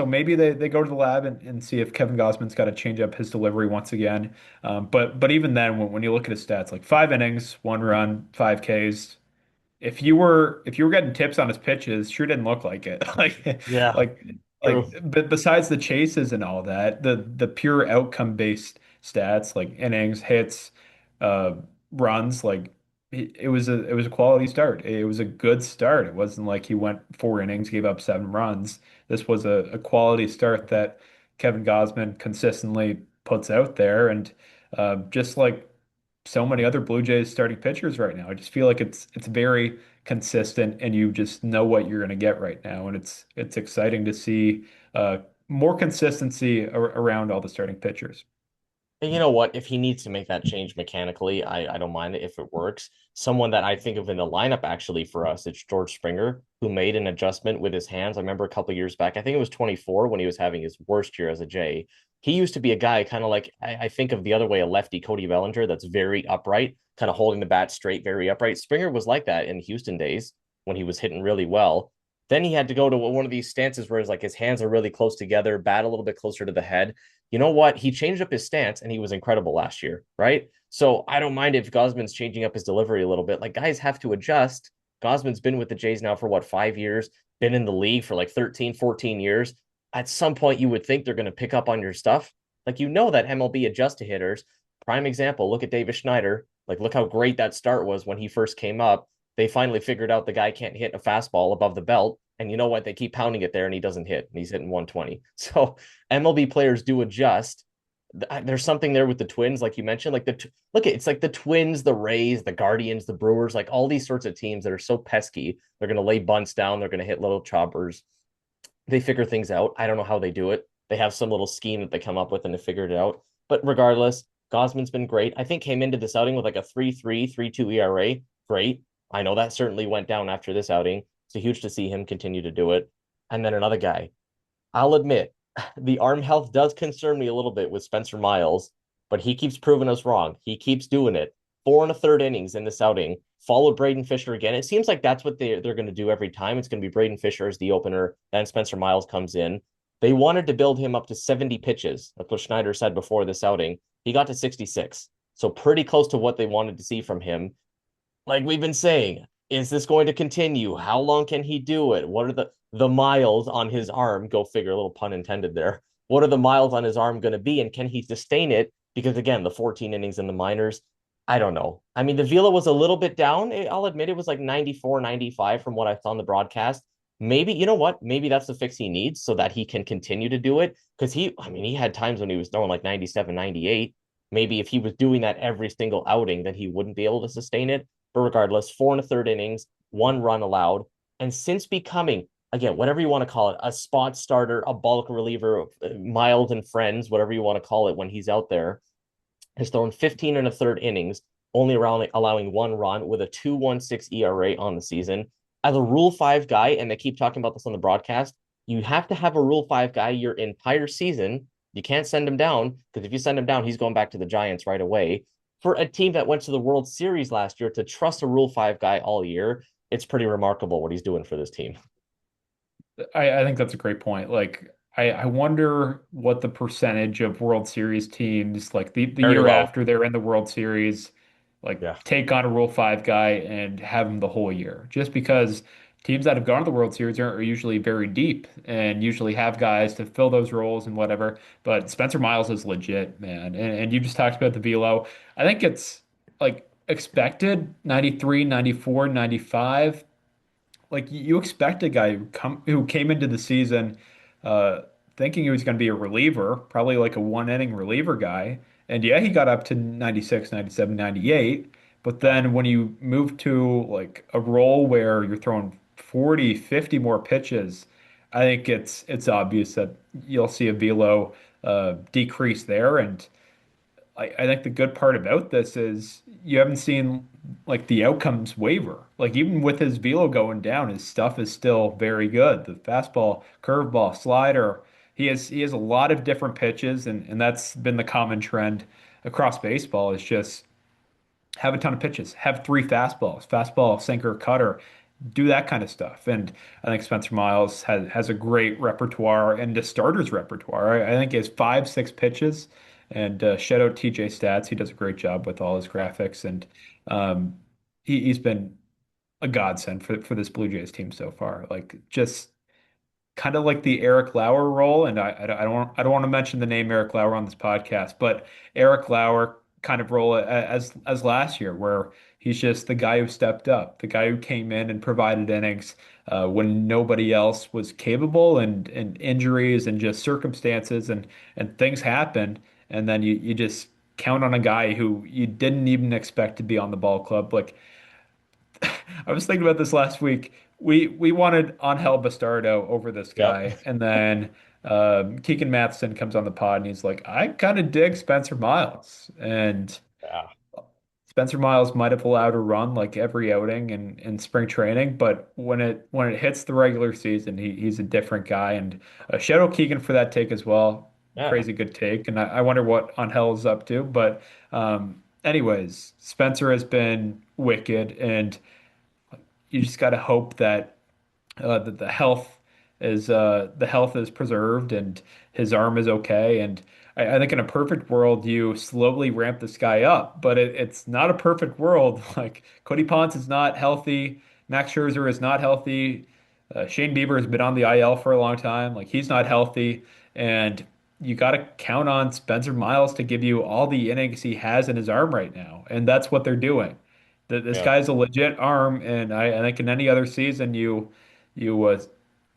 maybe they go to the lab and see if Kevin Gossman's got to change up his delivery once again. But even then, when you look at his stats, like 5 innings, 1 run, 5 Ks, if you were getting tips on his pitches, sure didn't look like it. Yeah. Like True. but besides the chases and all that, the pure outcome based stats like innings, hits, uh, runs, like it was a quality start. It was a good start. It wasn't like he went 4 innings, gave up 7 runs. This was a quality start that Kevin Gausman consistently puts out there, and just like so many other Blue Jays starting pitchers right now. I just feel like it's very consistent, and you just know what you're going to get right now, and it's exciting to see uh, more consistency around all the starting pitchers. And you know what? If he needs to make that change mechanically, I don't mind it if it works. Someone that I think of in the lineup actually for us, it's George Springer, who made an adjustment with his hands. I remember a couple of years back, I think it was 24 when he was having his worst year as a J. He used to be a guy kind of like I think of the other way, a lefty Cody Bellinger that's very upright, kind of holding the bat straight, very upright. Springer was like that in Houston days when he was hitting really well. Then he had to go to one of these stances where it's like his hands are really close together, bat a little bit closer to the head. You know what? He changed up his stance and he was incredible last year, right? So I don't mind if Gosman's changing up his delivery a little bit. Like guys have to adjust. Gosman's been with the Jays now for what, 5 years, been in the league for like 13, 14 years. At some point, you would think they're going to pick up on your stuff. Like, you know, that MLB adjusts to hitters. Prime example, look at Davis Schneider. Like, look how great that start was when he first came up. They finally figured out the guy can't hit a fastball above the belt. And you know what? They keep pounding it there and he doesn't hit. And he's hitting 120. So MLB players do adjust. There's something there with the Twins, like you mentioned. Like look, it's like the Twins, the Rays, the Guardians, the Brewers, like all these sorts of teams that are so pesky. They're going to lay bunts down. They're going to hit little choppers. They figure things out. I don't know how they do it. They have some little scheme that they come up with and they figured it out. But regardless, Gosman's been great. I think came into this outing with like a 3.3, 3.2 ERA. Great. I know that certainly went down after this outing. It's huge to see him continue to do it. And then another guy, I'll admit, the arm health does concern me a little bit with Spencer Miles, but he keeps proving us wrong. He keeps doing it. 4 1/3 innings in this outing, followed Braden Fisher again. It seems like that's what they're going to do every time. It's going to be Braden Fisher as the opener, then Spencer Miles comes in. They wanted to build him up to 70 pitches. That's what Schneider said before this outing. He got to 66. So pretty close to what they wanted to see from him. Like we've been saying, is this going to continue? How long can he do it? What are the miles on his arm? Go figure, a little pun intended there. What are the miles on his arm going to be, and can he sustain it? Because again, the 14 innings in the minors, I don't know. I mean, the velo was a little bit down. I'll admit it was like 94, 95 from what I saw on the broadcast. Maybe, you know what? Maybe that's the fix he needs so that he can continue to do it. Because I mean, he had times when he was throwing like 97, 98. Maybe if he was doing that every single outing, then he wouldn't be able to sustain it. But regardless, 4 1/3 innings, 1 run allowed. And since becoming, again, whatever you want to call it, a spot starter, a bulk reliever, Miles and friends, whatever you want to call it when he's out there, has thrown 15 1/3 innings, only around allowing 1 run with a 2.16 ERA on the season. As a Rule 5 guy, and they keep talking about this on the broadcast, you have to have a Rule 5 guy your entire season. You can't send him down because if you send him down, he's going back to the Giants right away. For a team that went to the World Series last year to trust a Rule 5 guy all year, it's pretty remarkable what he's doing for this team. I think that's a great point. Like, I wonder what the percentage of World Series teams, like the Very year low. after they're in the World Series, like Yeah. take on a Rule 5 guy and have him the whole year. Just because teams that have gone to the World Series are usually very deep and usually have guys to fill those roles and whatever. But Spencer Miles is legit, man. And you just talked about the velo. I think it's like expected 93, 94, 95. Like you expect a guy who came into the season uh thinking he was going to be a reliever, probably like a one inning reliever guy. And yeah, he got up to 96, 97, 98. But Yeah. then when you move to like a role where you're throwing 40, 50 more pitches, I think it's obvious that you'll see a velo decrease there. And I think the good part about this is you haven't seen like the outcomes waver. Like even with his velo going down, his stuff is still very good. The fastball, curveball, slider. He has a lot of different pitches, and that's been the common trend across baseball is just have a ton of pitches, have three fastballs, fastball, sinker, cutter, do that kind of stuff. And I think Spencer Miles has a great repertoire and a starter's repertoire. I think he has five, six pitches. And shout out TJ Stats. He does a great job with all his Yeah. graphics. And um, he's been a godsend for this Blue Jays team so far. Like just kind of like the Eric Lauer role, and I don't want to mention the name Eric Lauer on this podcast, but Eric Lauer kind of role as last year, where he's just the guy who stepped up, the guy who came in and provided innings when nobody else was capable, and injuries and just circumstances and things happen, and then you just count on a guy who you didn't even expect to be on the ball club, like. I was thinking about this last week. We wanted Angel Bastardo over this Yep. guy, and then Keegan Matheson comes on the pod and he's like, I kind of dig Spencer Miles, and Yeah. Spencer Miles might have allowed a run like every outing in spring training, but when it hits the regular season, he's a different guy. And shout out Keegan for that take as well. Yeah. Crazy good take, and I wonder what Angel is up to. But anyways, Spencer has been wicked, and you just got to hope that the health is preserved and his arm is okay. And I think in a perfect world, you slowly ramp this guy up, but it's not a perfect world. Like Cody Ponce is not healthy, Max Scherzer is not healthy, Shane Bieber has been on the IL for a long time. Like he's not healthy, and you got to count on Spencer Miles to give you all the innings he has in his arm right now, and that's what they're doing. This Yeah. guy's a legit arm, and I think in any other season you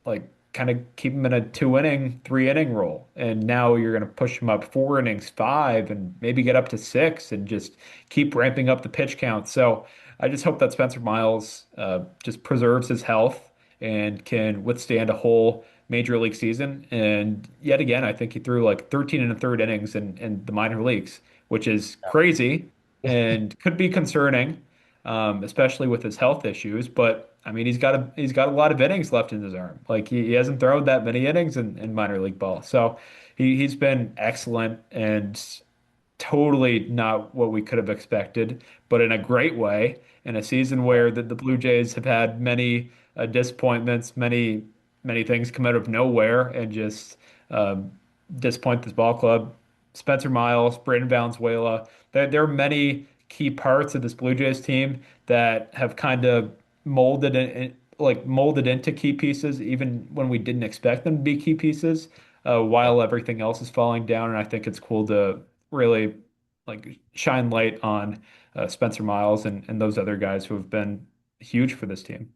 like kind of keep him in a 2 inning, 3 inning role, and now you're going to push him up 4 innings, five, and maybe get up to six, and just keep ramping up the pitch count. So I just hope that Spencer Miles just preserves his health and can withstand a whole major league season. And yet again, I think he threw like 13 1/3 innings in the minor leagues, which is crazy and could be concerning, especially with his health issues. But I mean, he's got a lot of innings left in his arm. Like he hasn't thrown that many innings in minor league ball, so he's been excellent and totally not what we could have expected, but in a great way. In a season Yeah. where the Blue Jays have had many disappointments, many things come out of nowhere and just um, disappoint this ball club. Spencer Miles, Braden Valenzuela. There are many key parts of this Blue Jays team that have kind of molded into key pieces, even when we didn't expect them to be key pieces, Yeah. while everything else is falling down. And I think it's cool to really shine light on Spencer Miles and those other guys who have been huge for this team.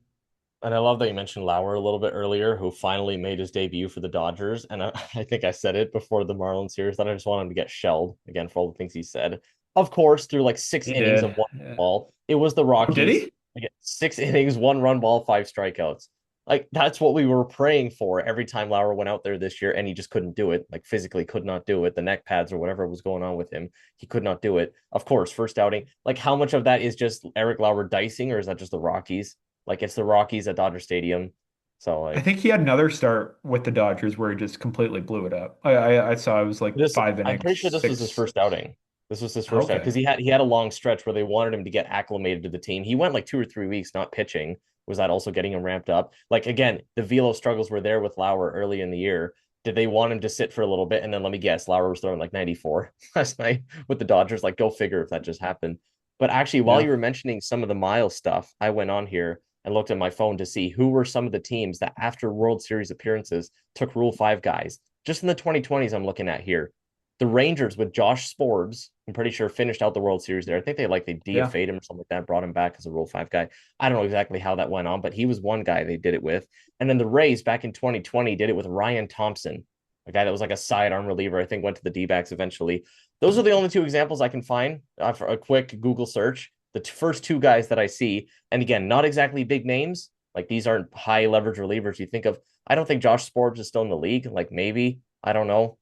And I love that you mentioned Lauer a little bit earlier, who finally made his debut for the Dodgers. And I think I said it before the Marlins series that I just want him to get shelled again for all the things he said. Of course, through like six He innings did. of one Yeah. ball, it was the Oh, did Rockies. he? Again, 6 innings, 1 run ball, 5 strikeouts. Like that's what we were praying for every time Lauer went out there this year, and he just couldn't do it. Like physically could not do it. The neck pads or whatever was going on with him, he could not do it. Of course, first outing. Like how much of that is just Eric Lauer dicing, or is that just the Rockies? Like it's the Rockies at Dodger Stadium. So I like think he had another start with the Dodgers where he just completely blew it up. I saw it was like this, five I'm innings, pretty sure this was his six. first outing. This was his first outing Okay. because he had a long stretch where they wanted him to get acclimated to the team. He went like 2 or 3 weeks not pitching. Was that also getting him ramped up? Like again, the velo struggles were there with Lauer early in the year. Did they want him to sit for a little bit? And then let me guess, Lauer was throwing like 94 last night with the Dodgers. Like, go figure if that just happened. But actually, while Yeah. you were mentioning some of the Miles stuff, I went on here and looked at my phone to see who were some of the teams that after World Series appearances took Rule 5 guys. Just in the 2020s, I'm looking at here. The Rangers with Josh Sporbs, I'm pretty sure finished out the World Series there. I think they Yeah. DFA'd him or something like that, brought him back as a Rule 5 guy. I don't know exactly how that went on, but he was one guy they did it with. And then the Rays back in 2020 did it with Ryan Thompson, a guy that was like a sidearm reliever. I think went to the D-backs eventually. Those are the only two examples I can find for a quick Google search. The first two guys that I see, and again, not exactly big names. Like these aren't high leverage relievers. You think of, I don't think Josh Sporbs is still in the league. Like maybe, I don't know.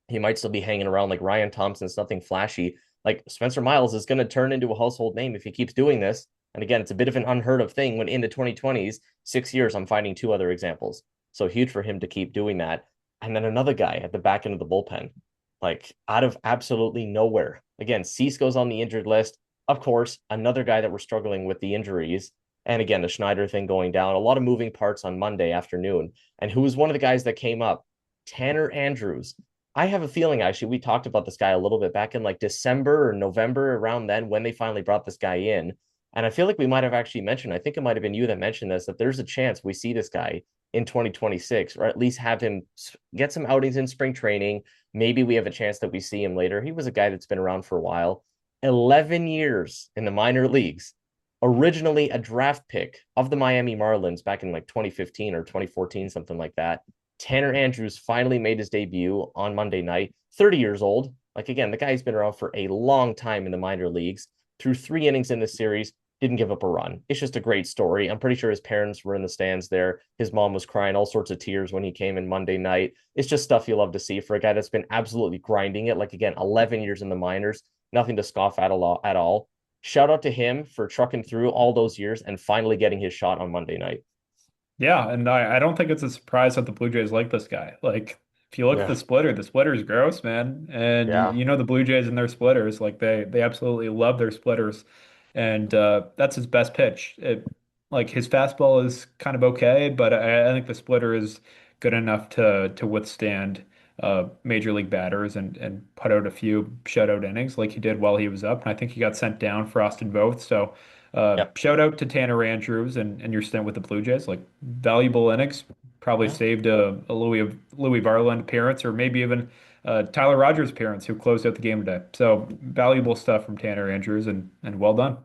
He might still be hanging around like Ryan Thompson's nothing flashy. Like Spencer Miles is going to turn into a household name if he keeps doing this. And again, it's a bit of an unheard of thing when in the 2020s, 6 years, I'm finding two other examples. So huge for him to keep doing that. And then another guy at the back end of the bullpen, like out of absolutely nowhere. Again, Cease goes on the injured list. Of course, another guy that we're struggling with the injuries. And again, the Schneider thing going down, a lot of moving parts on Monday afternoon. And who was one of the guys that came up? Tanner Andrews. I have a feeling actually we talked about this guy a little bit back in like December or November around then when they finally brought this guy in. And I feel like we might have actually mentioned, I think it might have been you that mentioned this, that there's a chance we see this guy in 2026, or at least have him get some outings in spring training. Maybe we have a chance that we see him later. He was a guy that's been around for a while. 11 years in the minor leagues, originally a draft pick of the Miami Marlins back in like 2015 or 2014, something like that. Tanner Andrews finally made his debut on Monday night, 30 years old. Like, again, the guy's been around for a long time in the minor leagues. Through 3 innings in this series, didn't give up a run. It's just a great story. I'm pretty sure his parents were in the stands there. His mom was crying all sorts of tears when he came in Monday night. It's just stuff you love to see for a guy that's been absolutely grinding it. Like, again, 11 years in the minors, nothing to scoff at all. Shout out to him for trucking through all those years and finally getting his shot on Monday night. Yeah, and I don't think it's a surprise that the Blue Jays like this guy. Like, if you look at Yeah. the splitter is gross, man. And Yeah. you know the Blue Jays and their splitters, like they absolutely love their splitters. And that's his best pitch. Like his fastball is kind of okay, but I think the splitter is good enough to withstand major league batters and put out a few shutout innings like he did while he was up. And I think he got sent down, frosted both. So Yep. shout out to Tanner Andrews and your stint with the Blue Jays. Like valuable innings, probably Yeah. saved a Louis Varland appearance or maybe even Tyler Rogers appearance who closed out the game today. So valuable stuff from Tanner Andrews and well done.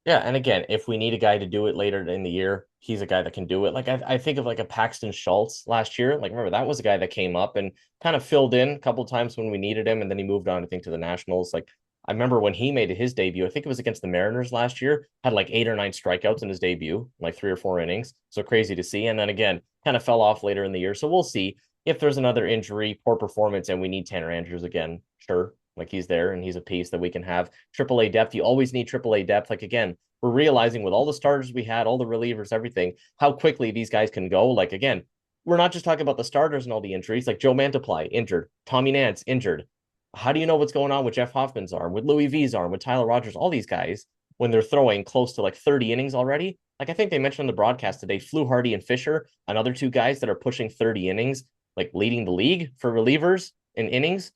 Yeah, and again, if we need a guy to do it later in the year, he's a guy that can do it. Like I think of like a Paxton Schultz last year. Like remember that was a guy that came up and kind of filled in a couple times when we needed him, and then he moved on, I think, to the Nationals. Like I remember when he made his debut, I think it was against the Mariners last year, had like 8 or 9 strikeouts in his debut, like 3 or 4 innings. So crazy to see. And then again, kind of fell off later in the year. So we'll see if there's another injury, poor performance, and we need Tanner Andrews again. Sure. Like he's there and he's a piece that we can have. AAA depth. You always need AAA depth. Like again, we're realizing with all the starters we had, all the relievers, everything, how quickly these guys can go. Like again, we're not just talking about the starters and all the injuries. Like Joe Mantiply injured, Tommy Nance injured. How do you know what's going on with Jeff Hoffman's arm, with Louis V's arm, with Tyler Rogers? All these guys when they're throwing close to like 30 innings already. Like I think they mentioned on the broadcast today, Flew Hardy and Fisher, another two guys that are pushing 30 innings, like leading the league for relievers in innings.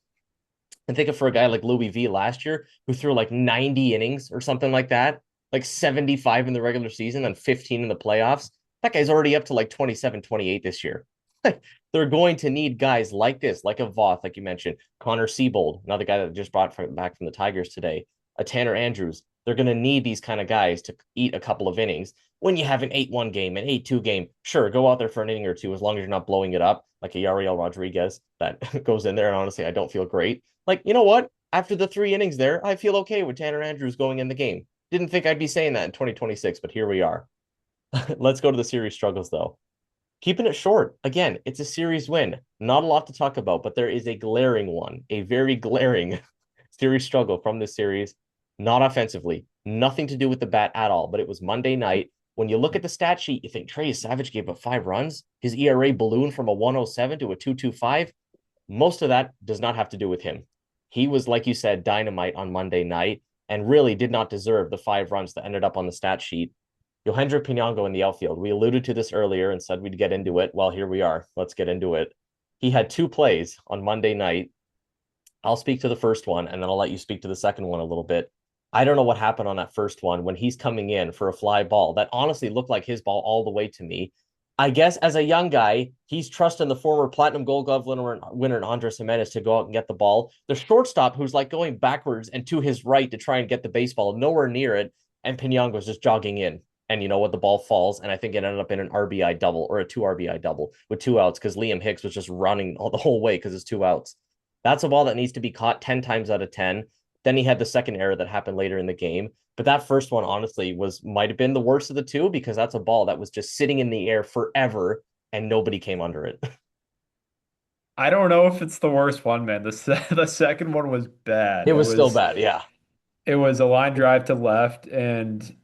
And think of for a guy like Louis V last year who threw like 90 innings or something like that. like 75 in the regular season and 15 in the playoffs. That guy's already up to like 27, 28 this year. They're going to need guys like this, like a Voth, like you mentioned, Connor Siebold, another guy that just back from the Tigers today, a Tanner Andrews. They're going to need these kind of guys to eat a couple of innings. When you have an 8-1 game, an 8-2 game, sure, go out there for an inning or two as long as you're not blowing it up like a Yariel Rodriguez that goes in there. And honestly, I don't feel great. Like, you know what? After the 3 innings there, I feel okay with Tanner Andrews going in the game. Didn't think I'd be saying that in 2026, but here we are. Let's go to the series struggles, though. Keeping it short. Again, it's a series win. Not a lot to talk about, but there is a glaring one, a very glaring series struggle from this series. Not offensively, nothing to do with the bat at all, but it was Monday night. When you look at the stat sheet, you think Trey Savage gave up 5 runs. His ERA ballooned from a 107 to a 2.25. Most of that does not have to do with him. He was, like you said, dynamite on Monday night and really did not deserve the 5 runs that ended up on the stat sheet. Yohendrick Pinango in the outfield. We alluded to this earlier and said we'd get into it. Well, here we are. Let's get into it. He had 2 plays on Monday night. I'll speak to the first one and then I'll let you speak to the second one a little bit. I don't know what happened on that first one when he's coming in for a fly ball that honestly looked like his ball all the way to me. I guess as a young guy, he's trusting the former Platinum Gold Glove winner Andres Jimenez to go out and get the ball. The shortstop, who's like going backwards and to his right to try and get the baseball, nowhere near it, and Pinango's just jogging in. And you know what? The ball falls, and I think it ended up in an RBI double or a 2 RBI double with 2 outs because Liam Hicks was just running all the whole way because it's 2 outs. That's a ball that needs to be caught 10 times out of 10. Then he had the second error that happened later in the game. But that first one, honestly, might have been the worst of the two because that's a ball that was just sitting in the air forever and nobody came under it. I don't know if it's the worst one, man. The second one was bad. It was still bad. Yeah. It was a line drive to left, and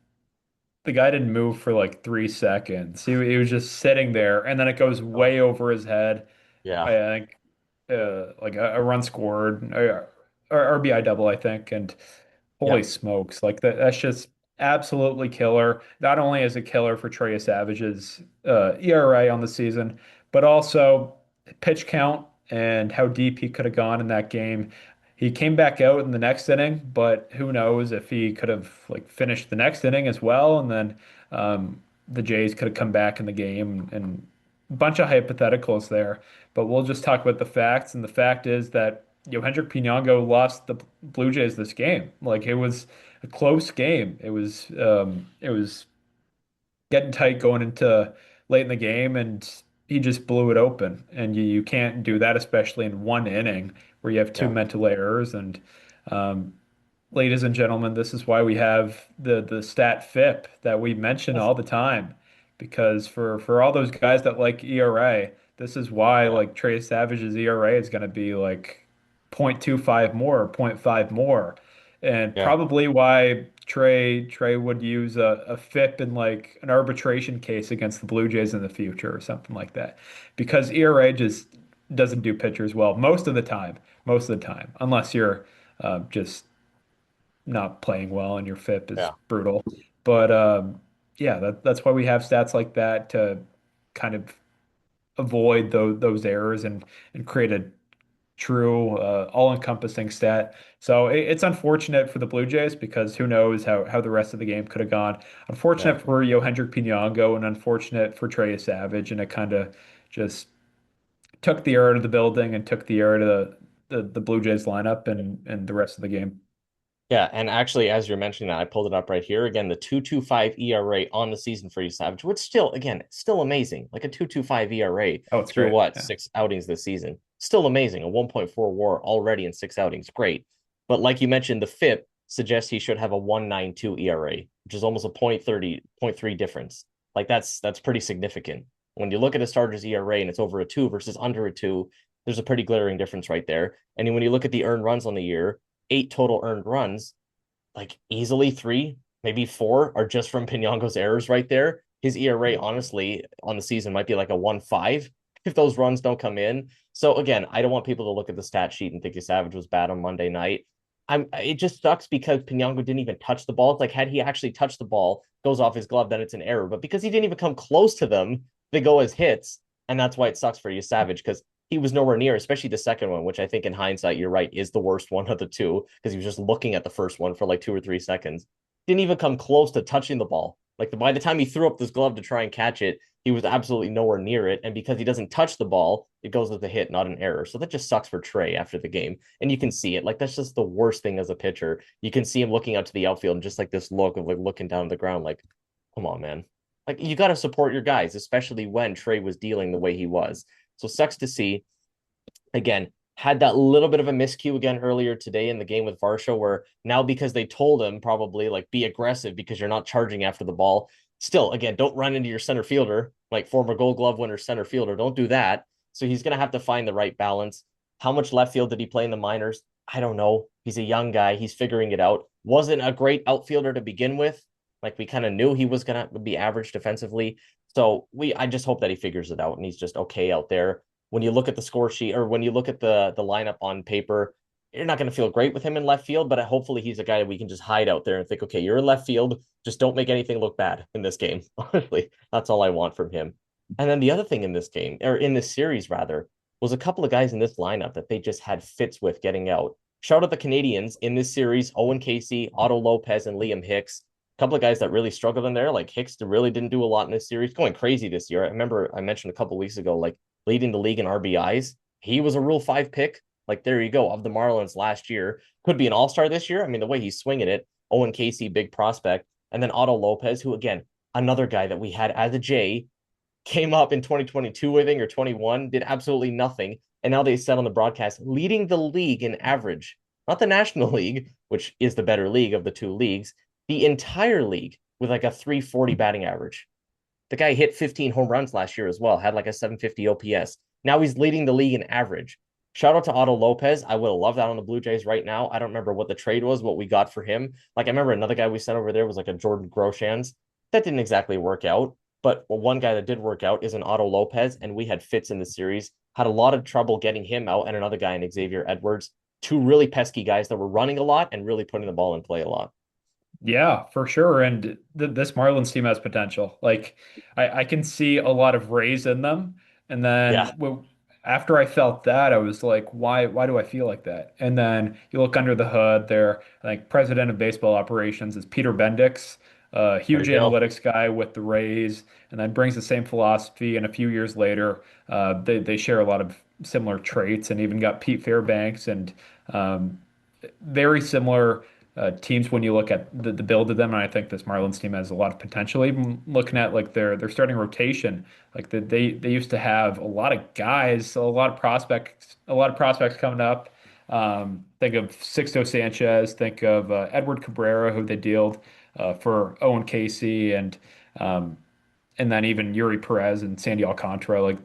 the guy didn't move for like 3 seconds. He was just sitting there, and then it goes Oh, way over his head. I yeah. think like a run scored, or RBI double, I think, and Yeah. holy smokes, like that's just absolutely killer. Not only is it killer for Trey Savage's ERA on the season, but also pitch count and how deep he could have gone in that game. He came back out in the next inning, but who knows if he could have like finished the next inning as well, and then the Jays could have come back in the game and a bunch of hypotheticals there. But we'll just talk about the facts, and the fact is that Yohendrick Pinango lost the Blue Jays this game. Like it was a close game. It was getting tight going into late in the game, and he just blew it open. And you can't do that, especially in one inning where you have two Yeah. mental errors. And um, ladies and gentlemen, this is why we have the stat FIP that we mention all the time. Because for all those guys that like ERA, this is why Yeah. like Trey Savage's ERA is going to be like 0.25 more, zero point 0.5 more. And Yeah. probably why Trey would use a FIP in like an arbitration case against the Blue Jays in the future or something like that. Because ERA just doesn't do pitchers well most of the time. Most of the time, unless you're just not playing well and your FIP is Yeah. brutal. But yeah, that's why we have stats like that to kind of avoid those errors and create a true all-encompassing stat. So it's unfortunate for the Blue Jays because who knows how the rest of the game could have gone. Yeah. Unfortunate for Yohendrick Pinango and unfortunate for Trey Savage, and it kind of just took the air out of the building and took the air out of the Blue Jays lineup and the rest of the game. Yeah, and actually, as you're mentioning that, I pulled it up right here again. The 2.25 ERA on the season for you, Savage, which still, again, still amazing. Like a 2.25 ERA Oh, it's through great. what, Yeah. 6 outings this season? Still amazing. A 1.4 WAR already in 6 outings, great. But like you mentioned, the FIP suggests he should have a 1.92 ERA, which is almost a 0.3 difference. Like that's pretty significant. When you look at a starter's ERA and it's over a 2 versus under a 2, there's a pretty glaring difference right there. And when you look at the earned runs on the year, 8 total earned runs, like easily 3, maybe 4 are just from Pinango's errors right there. His ERA, honestly, on the season might be like a 1.5 if those runs don't come in. So again, I don't want people to look at the stat sheet and think Savage was bad on Monday night. It just sucks because Pinango didn't even touch the ball. It's like had he actually touched the ball, goes off his glove, then it's an error. But because he didn't even come close to them, they go as hits. And that's why it sucks for you, Savage, because he was nowhere near, especially the second one, which I think in hindsight, you're right, is the worst one of the two because he was just looking at the first one for like 2 or 3 seconds. didn't even come close to touching the ball. Like by the time he threw up this glove to try and catch it, he was absolutely nowhere near it. And because he doesn't touch the ball, it goes as a hit, not an error. So that just sucks for Trey after the game. And you can see it. Like that's just the worst thing as a pitcher. You can see him looking out to the outfield and just like this look of like looking down at the ground, like, come on, man. Like you got to support your guys, especially when Trey was dealing the way he was. So sucks to see. Again, had that little bit of a miscue again earlier today in the game with Varsho, where now because they told him probably like be aggressive because you're not charging after the ball. Still, again, don't run into your center fielder, like former Gold Glove winner center fielder. Don't do that. So he's going to have to find the right balance. How much left field did he play in the minors? I don't know. He's a young guy. He's figuring it out. Wasn't a great outfielder to begin with. Like we kind of knew he was going to be average defensively. So I just hope that he figures it out and he's just okay out there. When you look at the score sheet or when you look at the lineup on paper, you're not going to feel great with him in left field, but hopefully he's a guy that we can just hide out there and think, okay, you're in left field. Just don't make anything look bad in this game. Honestly, that's all I want from him. And then the other thing in this game, or in this series rather, was a couple of guys in this lineup that they just had fits with getting out. Shout out the Canadians in this series: Owen Casey, Otto Lopez, and Liam Hicks. A couple of guys that really struggled in there. Like Hicks really didn't do a lot in this series, going crazy this year. I remember I mentioned a couple of weeks ago, like leading the league in RBIs. He was a Rule 5 pick. Like, there you go, of the Marlins last year. Could be an all-star this year. I mean, the way he's swinging it. Owen Casey, big prospect. And then Otto Lopez, who, again, another guy that we had as a J, came up in 2022, I think, or 21, did absolutely nothing. And now they said on the broadcast, leading the league in average, not the National League, which is the better league of the two leagues, the entire league with like a 340 batting average. The guy hit 15 home runs last year as well, had like a 750 OPS. Now he's leading the league in average. Shout out to Otto Lopez. I would have loved that on the Blue Jays right now. I don't remember what the trade was, what we got for him. Like, I remember another guy we sent over there was like a Jordan Groshans. That didn't exactly work out. But one guy that did work out is an Otto Lopez, and we had fits in the series. Had a lot of trouble getting him out, and another guy in Xavier Edwards. Two really pesky guys that were running a lot and really putting the ball in play a lot. Yeah, for sure. And this Marlins team has potential. Like I can see a lot of rays in them. And Yeah, then after I felt that, I was like, why do I feel like that? And then you look under the hood there, I think president of baseball operations is Peter Bendix, a there huge you go. analytics guy with the Rays, and then brings the same philosophy. And a few years later, they share a lot of similar traits and even got Pete Fairbanks and um, very similar teams when you look at the build of them. And I think this Marlins team has a lot of potential. Even looking at like their starting rotation, like they used to have a lot of guys, a lot of prospects coming up. Think of Sixto Sanchez, think of Edward Cabrera, who they dealed for Owen Casey, um, and then even Yuri Perez and Sandy Alcantara. Like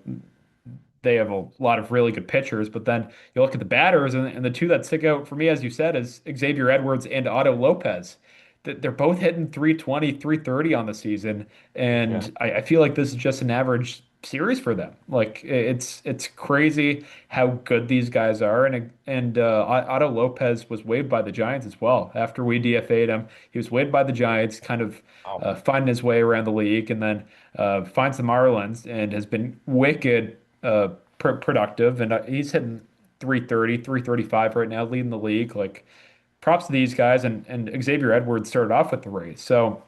they have a lot of really good pitchers, but then you look at the batters, and the two that stick out for me, as you said, is Xavier Edwards and Otto Lopez. They're both hitting 320, 330 on the season, Yeah, and I feel like this is just an average series for them. Like it's crazy how good these guys are, and Otto Lopez was waived by the Giants as well. After we DFA'd him, he was waived by the Giants, kind of wow. finding his way around the league, and then finds the Marlins and has been wicked productive, and he's hitting 330, 335 right now, leading the league. Like props to these guys, and Xavier Edwards started off with the Rays. So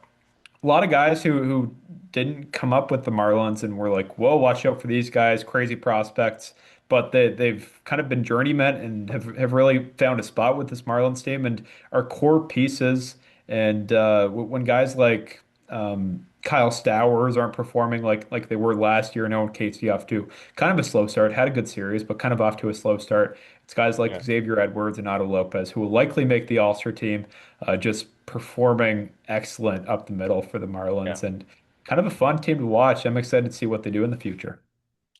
a lot of guys who didn't come up with the Marlins and were like, whoa, watch out for these guys, crazy prospects. But they've kind of been journeymen and have really found a spot with this Marlins team and are core pieces. And when guys like Kyle Stowers aren't performing like they were last year, and Owen Casey off to kind of a slow start, had a good series, but kind of off to a slow start. It's guys like Yeah, Xavier Edwards and Otto Lopez who will likely make the All-Star team, just performing excellent up the middle for the yeah. Marlins and kind of a fun team to watch. I'm excited to see what they do in the future.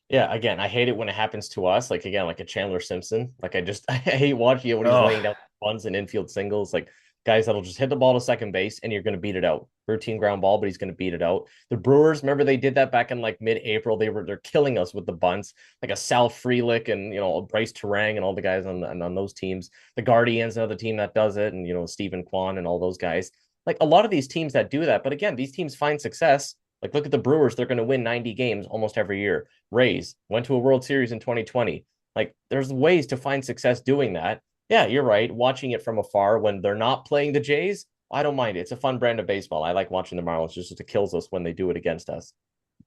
Yeah, again, I hate it when it happens to us. Like again, like a Chandler Simpson. Like I just I hate watching it when he's Oh, laying down runs and infield singles. Like guys that'll just hit the ball to second base and you're going to beat it out. Routine ground ball, but he's going to beat it out. The Brewers, remember they did that back in like mid-April. They're killing us with the bunts, like a Sal Frelick and Bryce Terang and all the guys on those teams. The Guardians, another team that does it, and Stephen Kwan and all those guys. Like a lot of these teams that do that, but again, these teams find success. Like look at the Brewers; they're going to win 90 games almost every year. Rays went to a World Series in 2020. Like there's ways to find success doing that. Yeah, you're right. Watching it from afar when they're not playing the Jays, I don't mind it. It's a fun brand of baseball. I like watching the Marlins, just it kills us when they do it against us.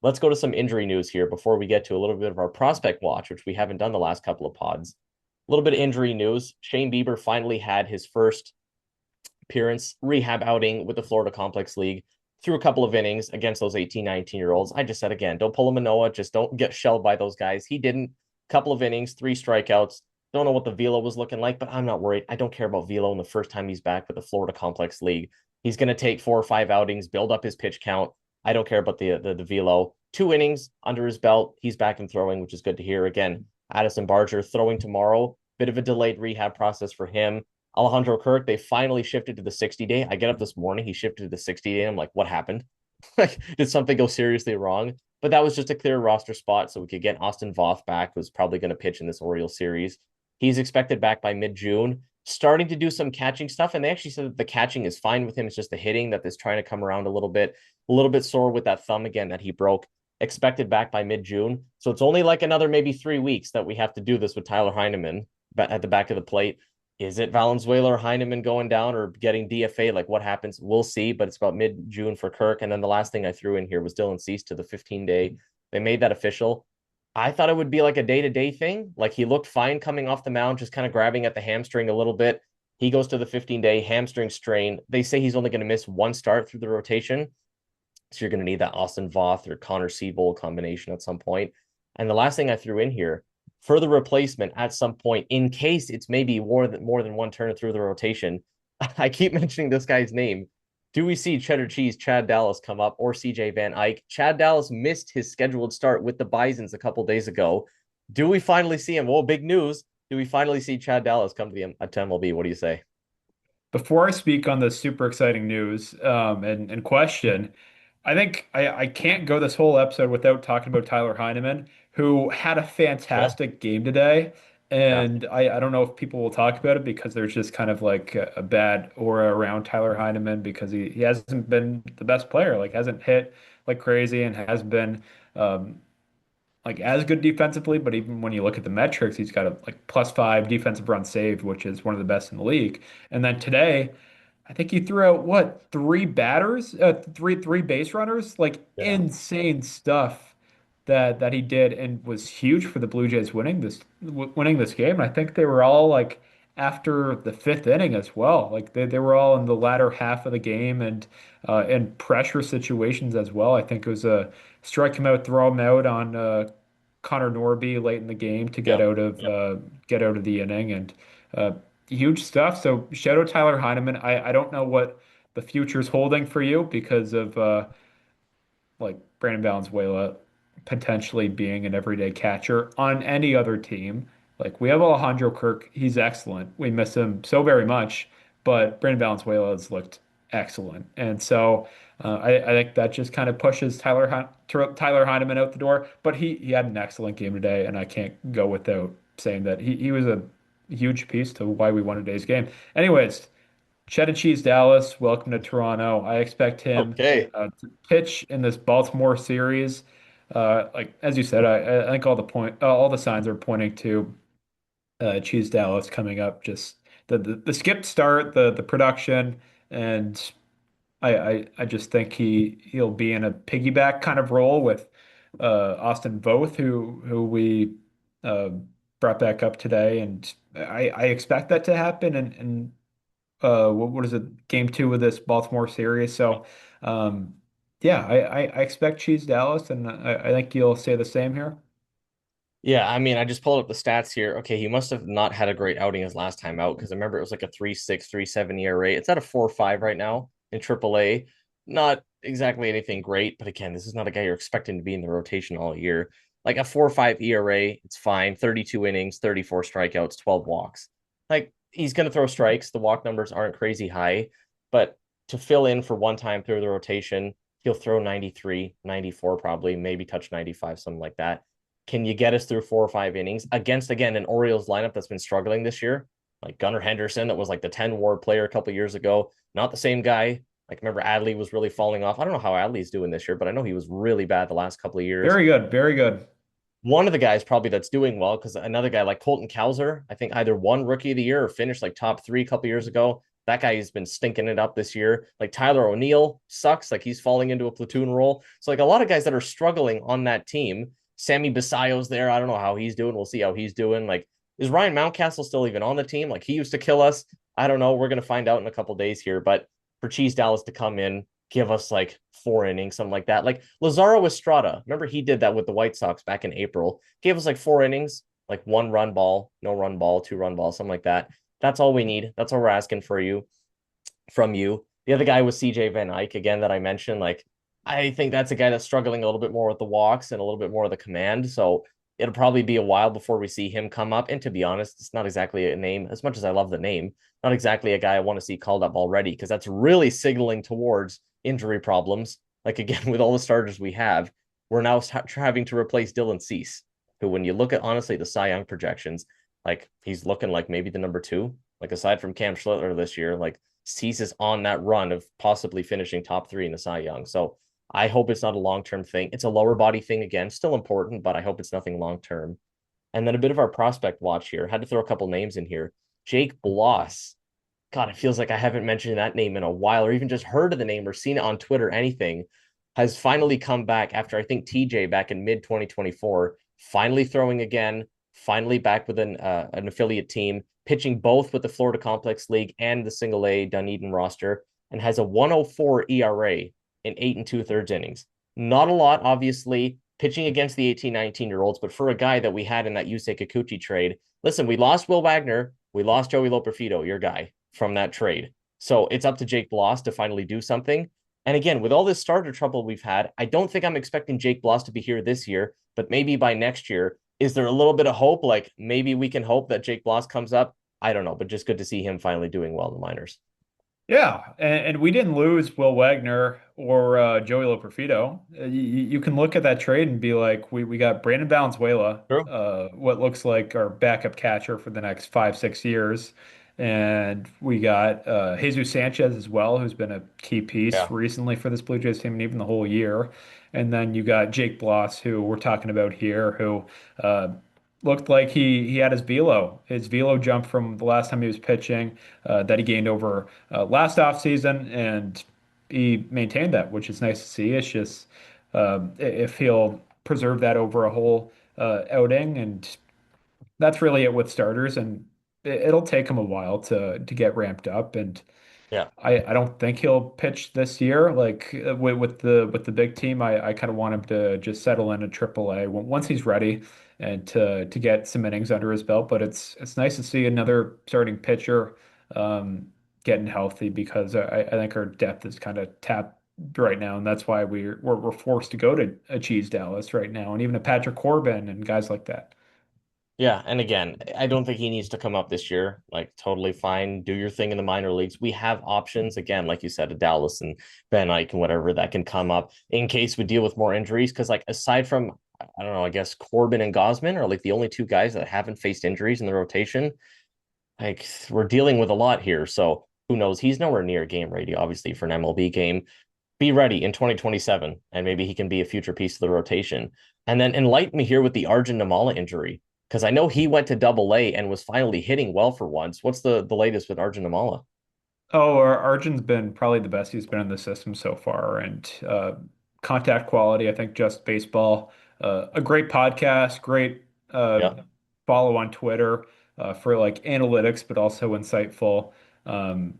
Let's go to some injury news here before we get to a little bit of our prospect watch, which we haven't done the last couple of pods. A little bit of injury news. Shane Bieber finally had his first appearance, rehab outing with the Florida Complex League, threw a couple of innings against those 18, 19-year-olds. I just said again, don't pull a Manoa, just don't get shelled by those guys. He didn't. Couple of innings, 3 strikeouts. Don't know what the velo was looking like, but I'm not worried. I don't care about velo in the first time he's back with the Florida Complex League. He's going to take 4 or 5 outings, build up his pitch count. I don't care about the velo. 2 innings under his belt. He's back and throwing, which is good to hear. Again, Addison Barger throwing tomorrow. Bit of a delayed rehab process for him. Alejandro Kirk, they finally shifted to the 60-day. I get up this morning, he shifted to the 60-day. I'm like, what happened? Like, did something go seriously wrong? But that was just a clear roster spot so we could get Austin Voth back, who's probably going to pitch in this Orioles series. He's expected back by mid-June, starting to do some catching stuff. And they actually said that the catching is fine with him. It's just the hitting that is trying to come around a little bit sore with that thumb again that he broke. Expected back by mid-June. So it's only like another maybe 3 weeks that we have to do this with Tyler Heineman at the back of the plate. Is it Valenzuela or Heineman going down or getting DFA? Like what happens? We'll see, but it's about mid-June for Kirk. And then the last thing I threw in here was Dylan Cease to the 15-day. They made that official. I thought it would be like a day-to-day thing. Like he looked fine coming off the mound, just kind of grabbing at the hamstring a little bit. He goes to the 15-day hamstring strain. They say he's only going to miss 1 start through the rotation. So you're going to need that Austin Voth or Connor Siebold combination at some point. And the last thing I threw in here, for the replacement at some point, in case it's maybe more than one turn through the rotation. I keep mentioning this guy's name. Do we see Cheddar Cheese Chad Dallas come up or CJ Van Eyck? Chad Dallas missed his scheduled start with the Bisons a couple days ago. Do we finally see him? Well, big news. Do we finally see Chad Dallas come to the MLB? What do you say? Before I speak on the super exciting news and question, I think I can't go this whole episode without talking about Tyler Heineman, who had a Yeah. fantastic game today. Yeah. And I don't know if people will talk about it because there's just kind of like a bad aura around Tyler Heineman because he hasn't been the best player, like hasn't hit like crazy and has been um, like as good defensively, but even when you look at the metrics, he's got a like +5 defensive run saved, which is one of the best in the league. And then today, I think he threw out what, three base runners, like Yeah. insane stuff that he did, and was huge for the Blue Jays winning this game. And I think they were all like after the fifth inning as well. Like they were all in the latter half of the game and in pressure situations as well. I think it was a strike him out, throw him out on Connor Norby late in the game to Yeah. get out of the inning and uh, huge stuff. So shout out Tyler Heineman. I don't know what the future's holding for you because of like Brandon Valenzuela potentially being an everyday catcher on any other team. Like we have Alejandro Kirk, he's excellent. We miss him so very much, but Brandon Valenzuela has looked excellent, and so I think that just kind of pushes Tyler Heineman out the door. But he had an excellent game today, and I can't go without saying that he was a huge piece to why we won today's game. Anyways, Cheddar Cheese Dallas, welcome to Toronto. I expect him Okay. to pitch in this Baltimore series. Like as you said, I think all the signs are pointing to Cheese Dallas coming up. Just the skipped start, the production, and I just think he'll be in a piggyback kind of role with Austin Voth, who we uh, brought back up today, and I expect that to happen. And what is it, game 2 of this Baltimore series. So, um, yeah, I expect Cheese Dallas, and I think you'll say the same here. Yeah, I mean, I just pulled up the stats here. Okay, he must have not had a great outing his last time out because I remember it was like a 3.6, 3.7 ERA. It's at a 4.5 right now in AAA. Not exactly anything great, but again, this is not a guy you're expecting to be in the rotation all year. Like a 4.5 ERA, it's fine. 32 innings, 34 strikeouts, 12 walks. Like he's going to throw strikes. The walk numbers aren't crazy high, but to fill in for one time through the rotation, he'll throw 93, 94 probably, maybe touch 95, something like that. Can you get us through 4 or 5 innings against, again, an Orioles lineup that's been struggling this year? Like Gunnar Henderson, that was like the 10 WAR player a couple years ago. Not the same guy. Like, remember, Adley was really falling off. I don't know how Adley's doing this year, but I know he was really bad the last couple of years. Very good, very good. One of the guys probably that's doing well because another guy like Colton Cowser, I think either won Rookie of the Year or finished like top 3 a couple years ago. That guy has been stinking it up this year. Like Tyler O'Neill sucks. Like he's falling into a platoon role. So like a lot of guys that are struggling on that team. Sammy Basayo's there. I don't know how he's doing. We'll see how he's doing. Like, is Ryan Mountcastle still even on the team? Like he used to kill us. I don't know. We're gonna find out in a couple days here. But for Cheese Dallas to come in, give us like 4 innings, something like that. Like Lazaro Estrada. Remember he did that with the White Sox back in April. Gave us like 4 innings, like 1 run ball, no run ball, 2 run ball, something like that. That's all we need. That's all we're asking for you from you. The other guy was CJ Van Eyck again that I mentioned. Like I think that's a guy that's struggling a little bit more with the walks and a little bit more of the command. So it'll probably be a while before we see him come up. And to be honest, it's not exactly a name, as much as I love the name, not exactly a guy I want to see called up already, because that's really signaling towards injury problems. Like again, with all the starters we have, we're now having to replace Dylan Cease, who, when you look at honestly the Cy Young projections, like he's looking like maybe the number two. Like aside from Cam Schlittler this year, like Cease is on that run of possibly finishing top three in the Cy Young. So I hope it's not a long term thing. It's a lower body thing again, still important, but I hope it's nothing long term. And then a bit of our prospect watch here. Had to throw a couple names in here. Jake Bloss. God, it feels like I haven't mentioned that name in a while, or even just heard of the name or seen it on Twitter, anything. Has finally come back after I think TJ back in mid 2024, finally throwing again, finally back with an affiliate team, pitching both with the Florida Complex League and the Single A Dunedin roster, and has a 104 ERA in 8 2/3 innings. Not a lot, obviously, pitching against the 18, 19-year-olds, but for a guy that we had in that Yusei Kikuchi trade, listen, we lost Will Wagner, we lost Joey Loperfido, your guy, from that trade. So it's up to Jake Bloss to finally do something. And again, with all this starter trouble we've had, I don't think I'm expecting Jake Bloss to be here this year, but maybe by next year. Is there a little bit of hope? Like maybe we can hope that Jake Bloss comes up. I don't know, but just good to see him finally doing well in the minors. Yeah, and we didn't lose Will Wagner or Joey Loperfido. You can look at that trade and be like, we got Brandon Valenzuela, True. what looks like our backup catcher for the next 5, 6 years, and we got Jesus Sanchez as well, who's been a key piece Yeah. recently for this Blue Jays team and even the whole year. And then you got Jake Bloss, who we're talking about here, who uh, looked like he had his velo jump from the last time he was pitching that he gained over last offseason, and he maintained that, which is nice to see. It's just if he'll preserve that over a whole outing, and that's really it with starters, and it'll take him a while to get ramped up, and Yeah. I don't think he'll pitch this year. Like with the big team, I kind of want him to just settle in a triple A once he's ready and to get some innings under his belt. But it's nice to see another starting pitcher um, getting healthy because I think our depth is kind of tapped right now, and that's why we're forced to go to a Cheese Dallas right now, and even a Patrick Corbin and guys like that. Yeah, and again, I don't think he needs to come up this year. Like, totally fine. Do your thing in the minor leagues. We have options again, like you said, a Dallas and Van Eyck and whatever that can come up in case we deal with more injuries. Because, like, aside from I don't know, I guess Corbin and Gosman are like the only two guys that haven't faced injuries in the rotation. Like, we're dealing with a lot here. So who knows? He's nowhere near game ready, obviously, for an MLB game. Be ready in 2027, and maybe he can be a future piece of the rotation. And then enlighten me here with the Arjun Namala injury, because I know he went to Double A and was finally hitting well for once. What's the latest with Arjun Namala? Oh, Arjun's been probably the best he's been in the system so far, and contact quality. I think Just Baseball, a great podcast, great uh, Yeah, follow on Twitter for like analytics, but also insightful um,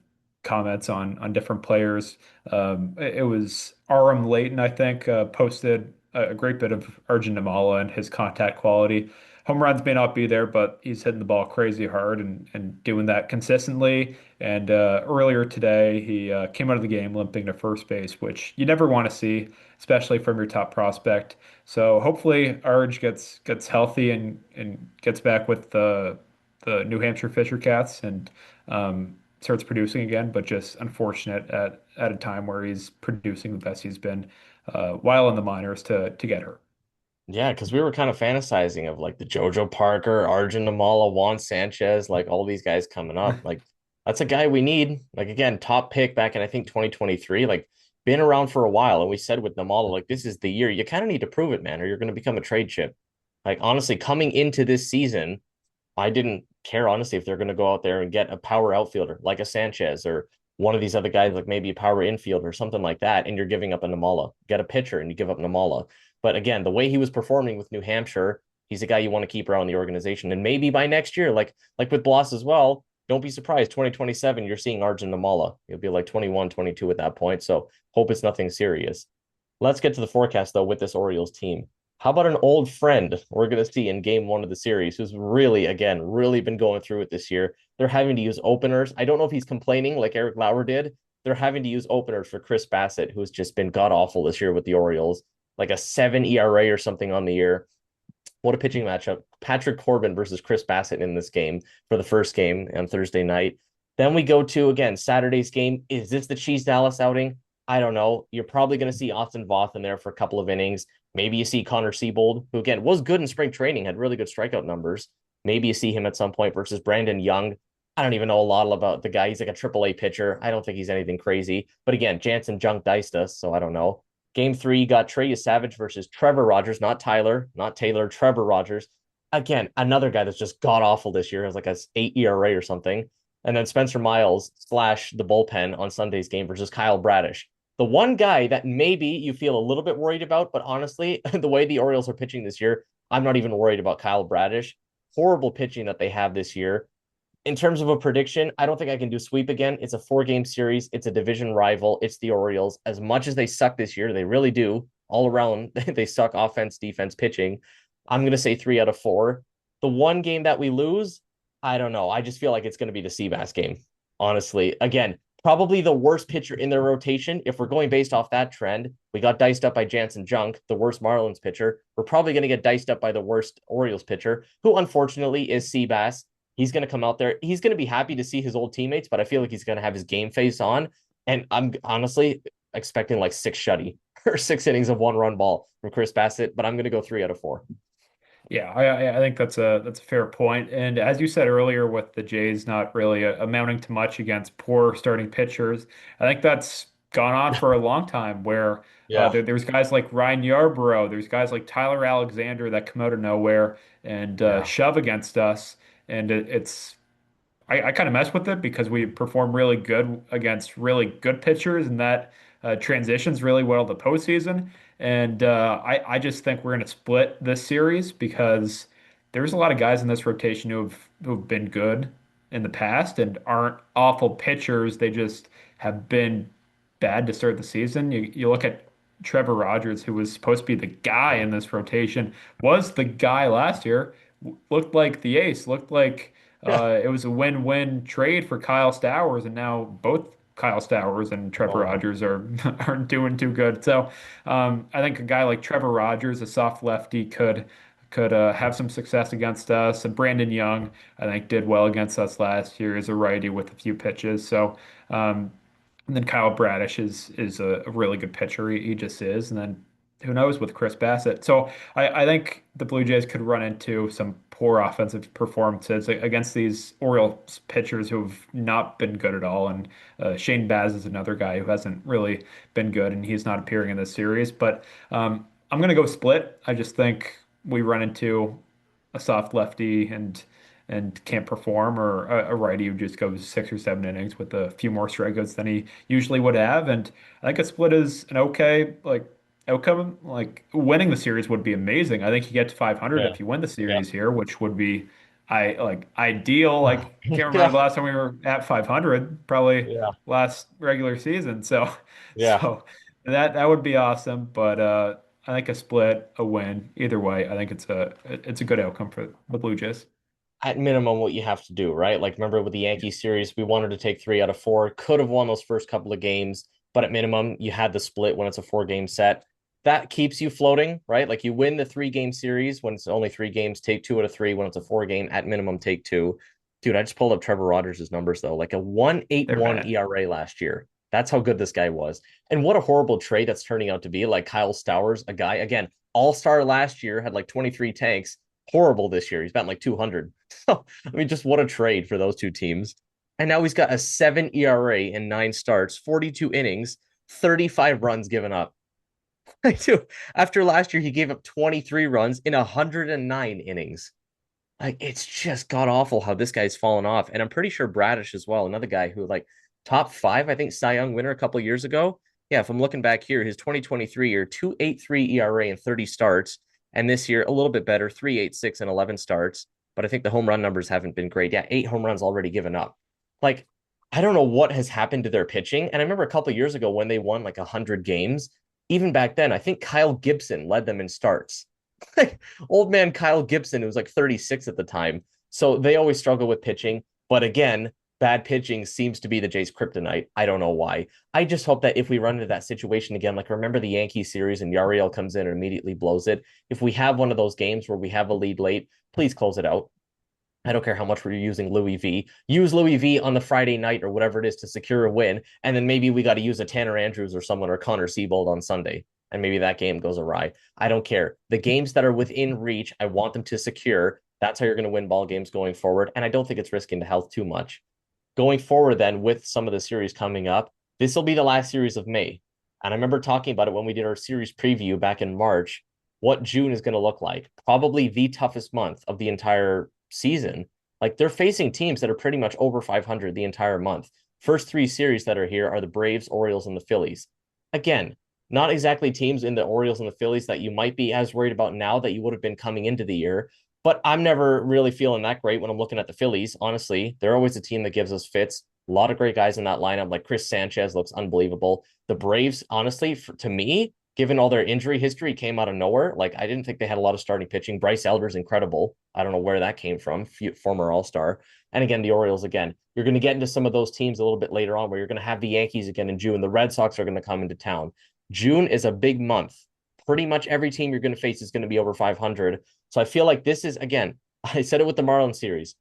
comments on different players. It was Aram Leighton, I think, posted a great bit of Arjun Namala and his contact quality. Home runs may not be there, but he's hitting the ball crazy hard and doing that consistently. And earlier today, he came out of the game limping to first base, which you never want to see, especially from your top prospect. So hopefully, Arj gets healthy and gets back with the New Hampshire Fisher Cats and starts producing again. But just unfortunate at a time where he's producing the best he's been while in the minors to get hurt. yeah, because we were kind of fantasizing of like the JoJo Parker, Arjun Namala, Juan Sanchez, like all these guys coming up. Like that's a guy we need. Like again, top pick back in I think 2023. Like been around for a while, and we said with Namala, like this is the year you kind of need to prove it, man, or you're going to become a trade chip. Like honestly, coming into this season, I didn't care honestly if they're going to go out there and get a power outfielder like a Sanchez or one of these other guys, like maybe a power infielder or something like that, and you're giving up a Namala. Get a pitcher and you give up Namala. But again, the way he was performing with New Hampshire, he's a guy you want to keep around the organization. And maybe by next year, like with Bloss as well, don't be surprised. 2027, you're seeing Arjun Namala. You'll be like 21, 22 at that point. So hope it's nothing serious. Let's get to the forecast though with this Orioles team. How about an old friend we're going to see in game one of the series who's really, again, really been going through it this year? They're having to use openers. I don't know if he's complaining like Eric Lauer did. They're having to use openers for Chris Bassett, who's just been god awful this year with the Orioles, like a 7 ERA or something on the year. What a pitching matchup. Patrick Corbin versus Chris Bassett in this game for the first game on Thursday night. Then we go to, again, Saturday's game. Is this the Cheese Dallas outing? I don't know. You're probably going to see Austin Voth in there for a couple of innings. Maybe you see Connor Siebold, who, again, was good in spring training, had really good strikeout numbers. Maybe you see him at some point versus Brandon Young. I don't even know a lot about the guy. He's like a AAA pitcher. I don't think he's anything crazy. But again, Jansen junk diced us, so I don't know. Game three, you got Trey Savage versus Trevor Rogers, not Tyler, not Taylor, Trevor Rogers. Again, another guy that's just god awful this year, has like a 8 ERA or something. And then Spencer Miles slash the bullpen on Sunday's game versus Kyle Bradish. The one guy that maybe you feel a little bit worried about, but honestly, the way the Orioles are pitching this year, I'm not even worried about Kyle Bradish. Horrible pitching that they have this year. In terms of a prediction, I don't think I can do sweep again. It's a 4 game series. It's a division rival. It's the Orioles. As much as they suck this year, they really do. All around, they suck offense, defense, pitching. I'm going to say 3 out of 4. The one game that we lose, I don't know. I just feel like it's going to be the Seabass game, honestly. Again, probably the worst pitcher in their rotation. If we're going based off that trend, we got diced up by Jansen Junk, the worst Marlins pitcher. We're probably going to get diced up by the worst Orioles pitcher, who unfortunately is Seabass. He's going to come out there. He's going to be happy to see his old teammates, but I feel like he's going to have his game face on. And I'm honestly expecting like 6 shutty or 6 innings of 1 run ball from Chris Bassett, but I'm going to go 3 out of 4. Yeah, I think that's a fair point. And as you said earlier, with the Jays not really amounting to much against poor starting pitchers, I think that's gone on for a long time. Where Yeah. there's guys like Ryan Yarbrough, there's guys like Tyler Alexander that come out of nowhere and Yeah. shove against us, and it's I kind of mess with it because we perform really good against really good pitchers, and that transitions really well to postseason. And I just think we're going to split this series because there's a lot of guys in this rotation who've been good in the past and aren't awful pitchers. They just have been bad to start the season. You look at Trevor Rogers, who was supposed to be the guy in this rotation, was the guy last year, looked like the ace, looked like Yeah. it was a win-win trade for Kyle Stowers, and now both Kyle Stowers and Trevor Oh, Rogers are aren't doing too good. So I think a guy like Trevor Rogers, a soft lefty, could have some success against us. And Brandon Young, I think, did well against us last year as a righty with a few pitches. So and then Kyle Bradish is a really good pitcher. He just is. And then who knows with Chris Bassett. So I think the Blue Jays could run into some poor offensive performances against these Orioles pitchers who've not been good at all. And Shane Baz is another guy who hasn't really been good, and he's not appearing in this series. But I'm going to go split. I just think we run into a soft lefty and can't perform, or a righty who just goes 6 or 7 innings with a few more strikeouts than he usually would have. And I think a split is an okay like outcome. Like winning the series would be amazing. I think you get to 500 yeah. if you win the Yeah. series here, which would be I like ideal. Like can't remember Yeah. the last time we were at 500, probably Yeah. last regular season. So Yeah. so that would be awesome. But I think a split, a win, either way, I think it's a good outcome for the Blue Jays. At minimum, what you have to do, right? Like, remember with the Yankees series, we wanted to take 3 out of 4, could have won those first couple of games, but at minimum, you had the split when it's a 4 game set. That keeps you floating, right? Like, you win the 3 game series when it's only 3 games, take 2 out of 3. When it's a 4 game, at minimum, take two. Dude, I just pulled up Trevor Rogers' numbers, though, like a They're 1.81 bad. ERA last year. That's how good this guy was. And what a horrible trade that's turning out to be. Like Kyle Stowers, a guy, again, all-star last year, had like 23 tanks. Horrible this year. He's batting like 200. So, I mean, just what a trade for those two teams. And now he's got a 7 ERA in 9 starts, 42 innings, 35 runs given up. Like, dude, after last year, he gave up 23 runs in 109 innings. Like it's just god awful how this guy's fallen off. And I'm pretty sure Bradish as well, another guy who like top five, I think Cy Young winner a couple years ago. Yeah, if I'm looking back here, his 2023 year, 2.83 ERA and 30 starts. And this year, a little bit better, 3.86 and 11 starts. But I think the home run numbers haven't been great. Yeah, 8 home runs already given up. Like, I don't know what has happened to their pitching. And I remember a couple years ago when they won like 100 games, even back then, I think Kyle Gibson led them in starts. Old man Kyle Gibson, who was like 36 at the time. So they always struggle with pitching. But again, bad pitching seems to be the Jays' kryptonite. I don't know why. I just hope that if we run into that situation again, like remember the Yankee series and Yariel comes in and immediately blows it. If we have one of those games where we have a lead late, please close it out. I don't care how much we're using Louis V. Use Louis V on the Friday night or whatever it is to secure a win. And then maybe we got to use a Tanner Andrews or someone or Connor Siebold on Sunday. And maybe that game goes awry. I don't care. The games that are within reach, I want them to secure. That's how you're going to win ball games going forward. And I don't think it's risking the health too much. Going forward, then, with some of the series coming up, this will be the last series of May. And I remember talking about it when we did our series preview back in March, what June is going to look like. Probably the toughest month of the entire season. Like they're facing teams that are pretty much over 500 the entire month. First three series that are here are the Braves, Orioles, and the Phillies. Again, not exactly teams in the Orioles and the Phillies that you might be as worried about now that you would have been coming into the year. But I'm never really feeling that great when I'm looking at the Phillies. Honestly, they're always a team that gives us fits. A lot of great guys in that lineup, like Chris Sanchez looks unbelievable. The Braves, honestly, to me, given all their injury history, came out of nowhere. Like I didn't think they had a lot of starting pitching. Bryce Elder's incredible. I don't know where that came from, former All-Star. And again, the Orioles again. You're going to get into some of those teams a little bit later on where you're going to have the Yankees again in June. The Red Sox are going to come into town. June is a big month. Pretty much every team you're going to face is going to be over 500. So I feel like this is, again, I said it with the Marlins series.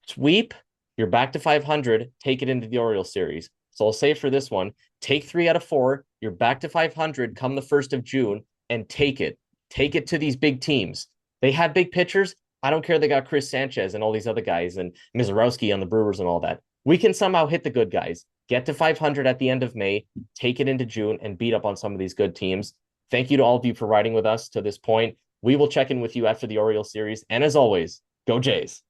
Sweep, you're back to 500, take it into the Orioles series. So I'll say for this one, take 3 out of 4, you're back to 500 come the 1st of June, and take it. Take it to these big teams. They have big pitchers. I don't care they got Chris Sanchez and all these other guys and Mizorowski on the Brewers and all that. We can somehow hit the good guys, get to 500 at the end of May, take it into June, and beat up on some of these good teams. Thank you to all of you for riding with us to this point. We will check in with you after the Orioles series. And as always, go Jays.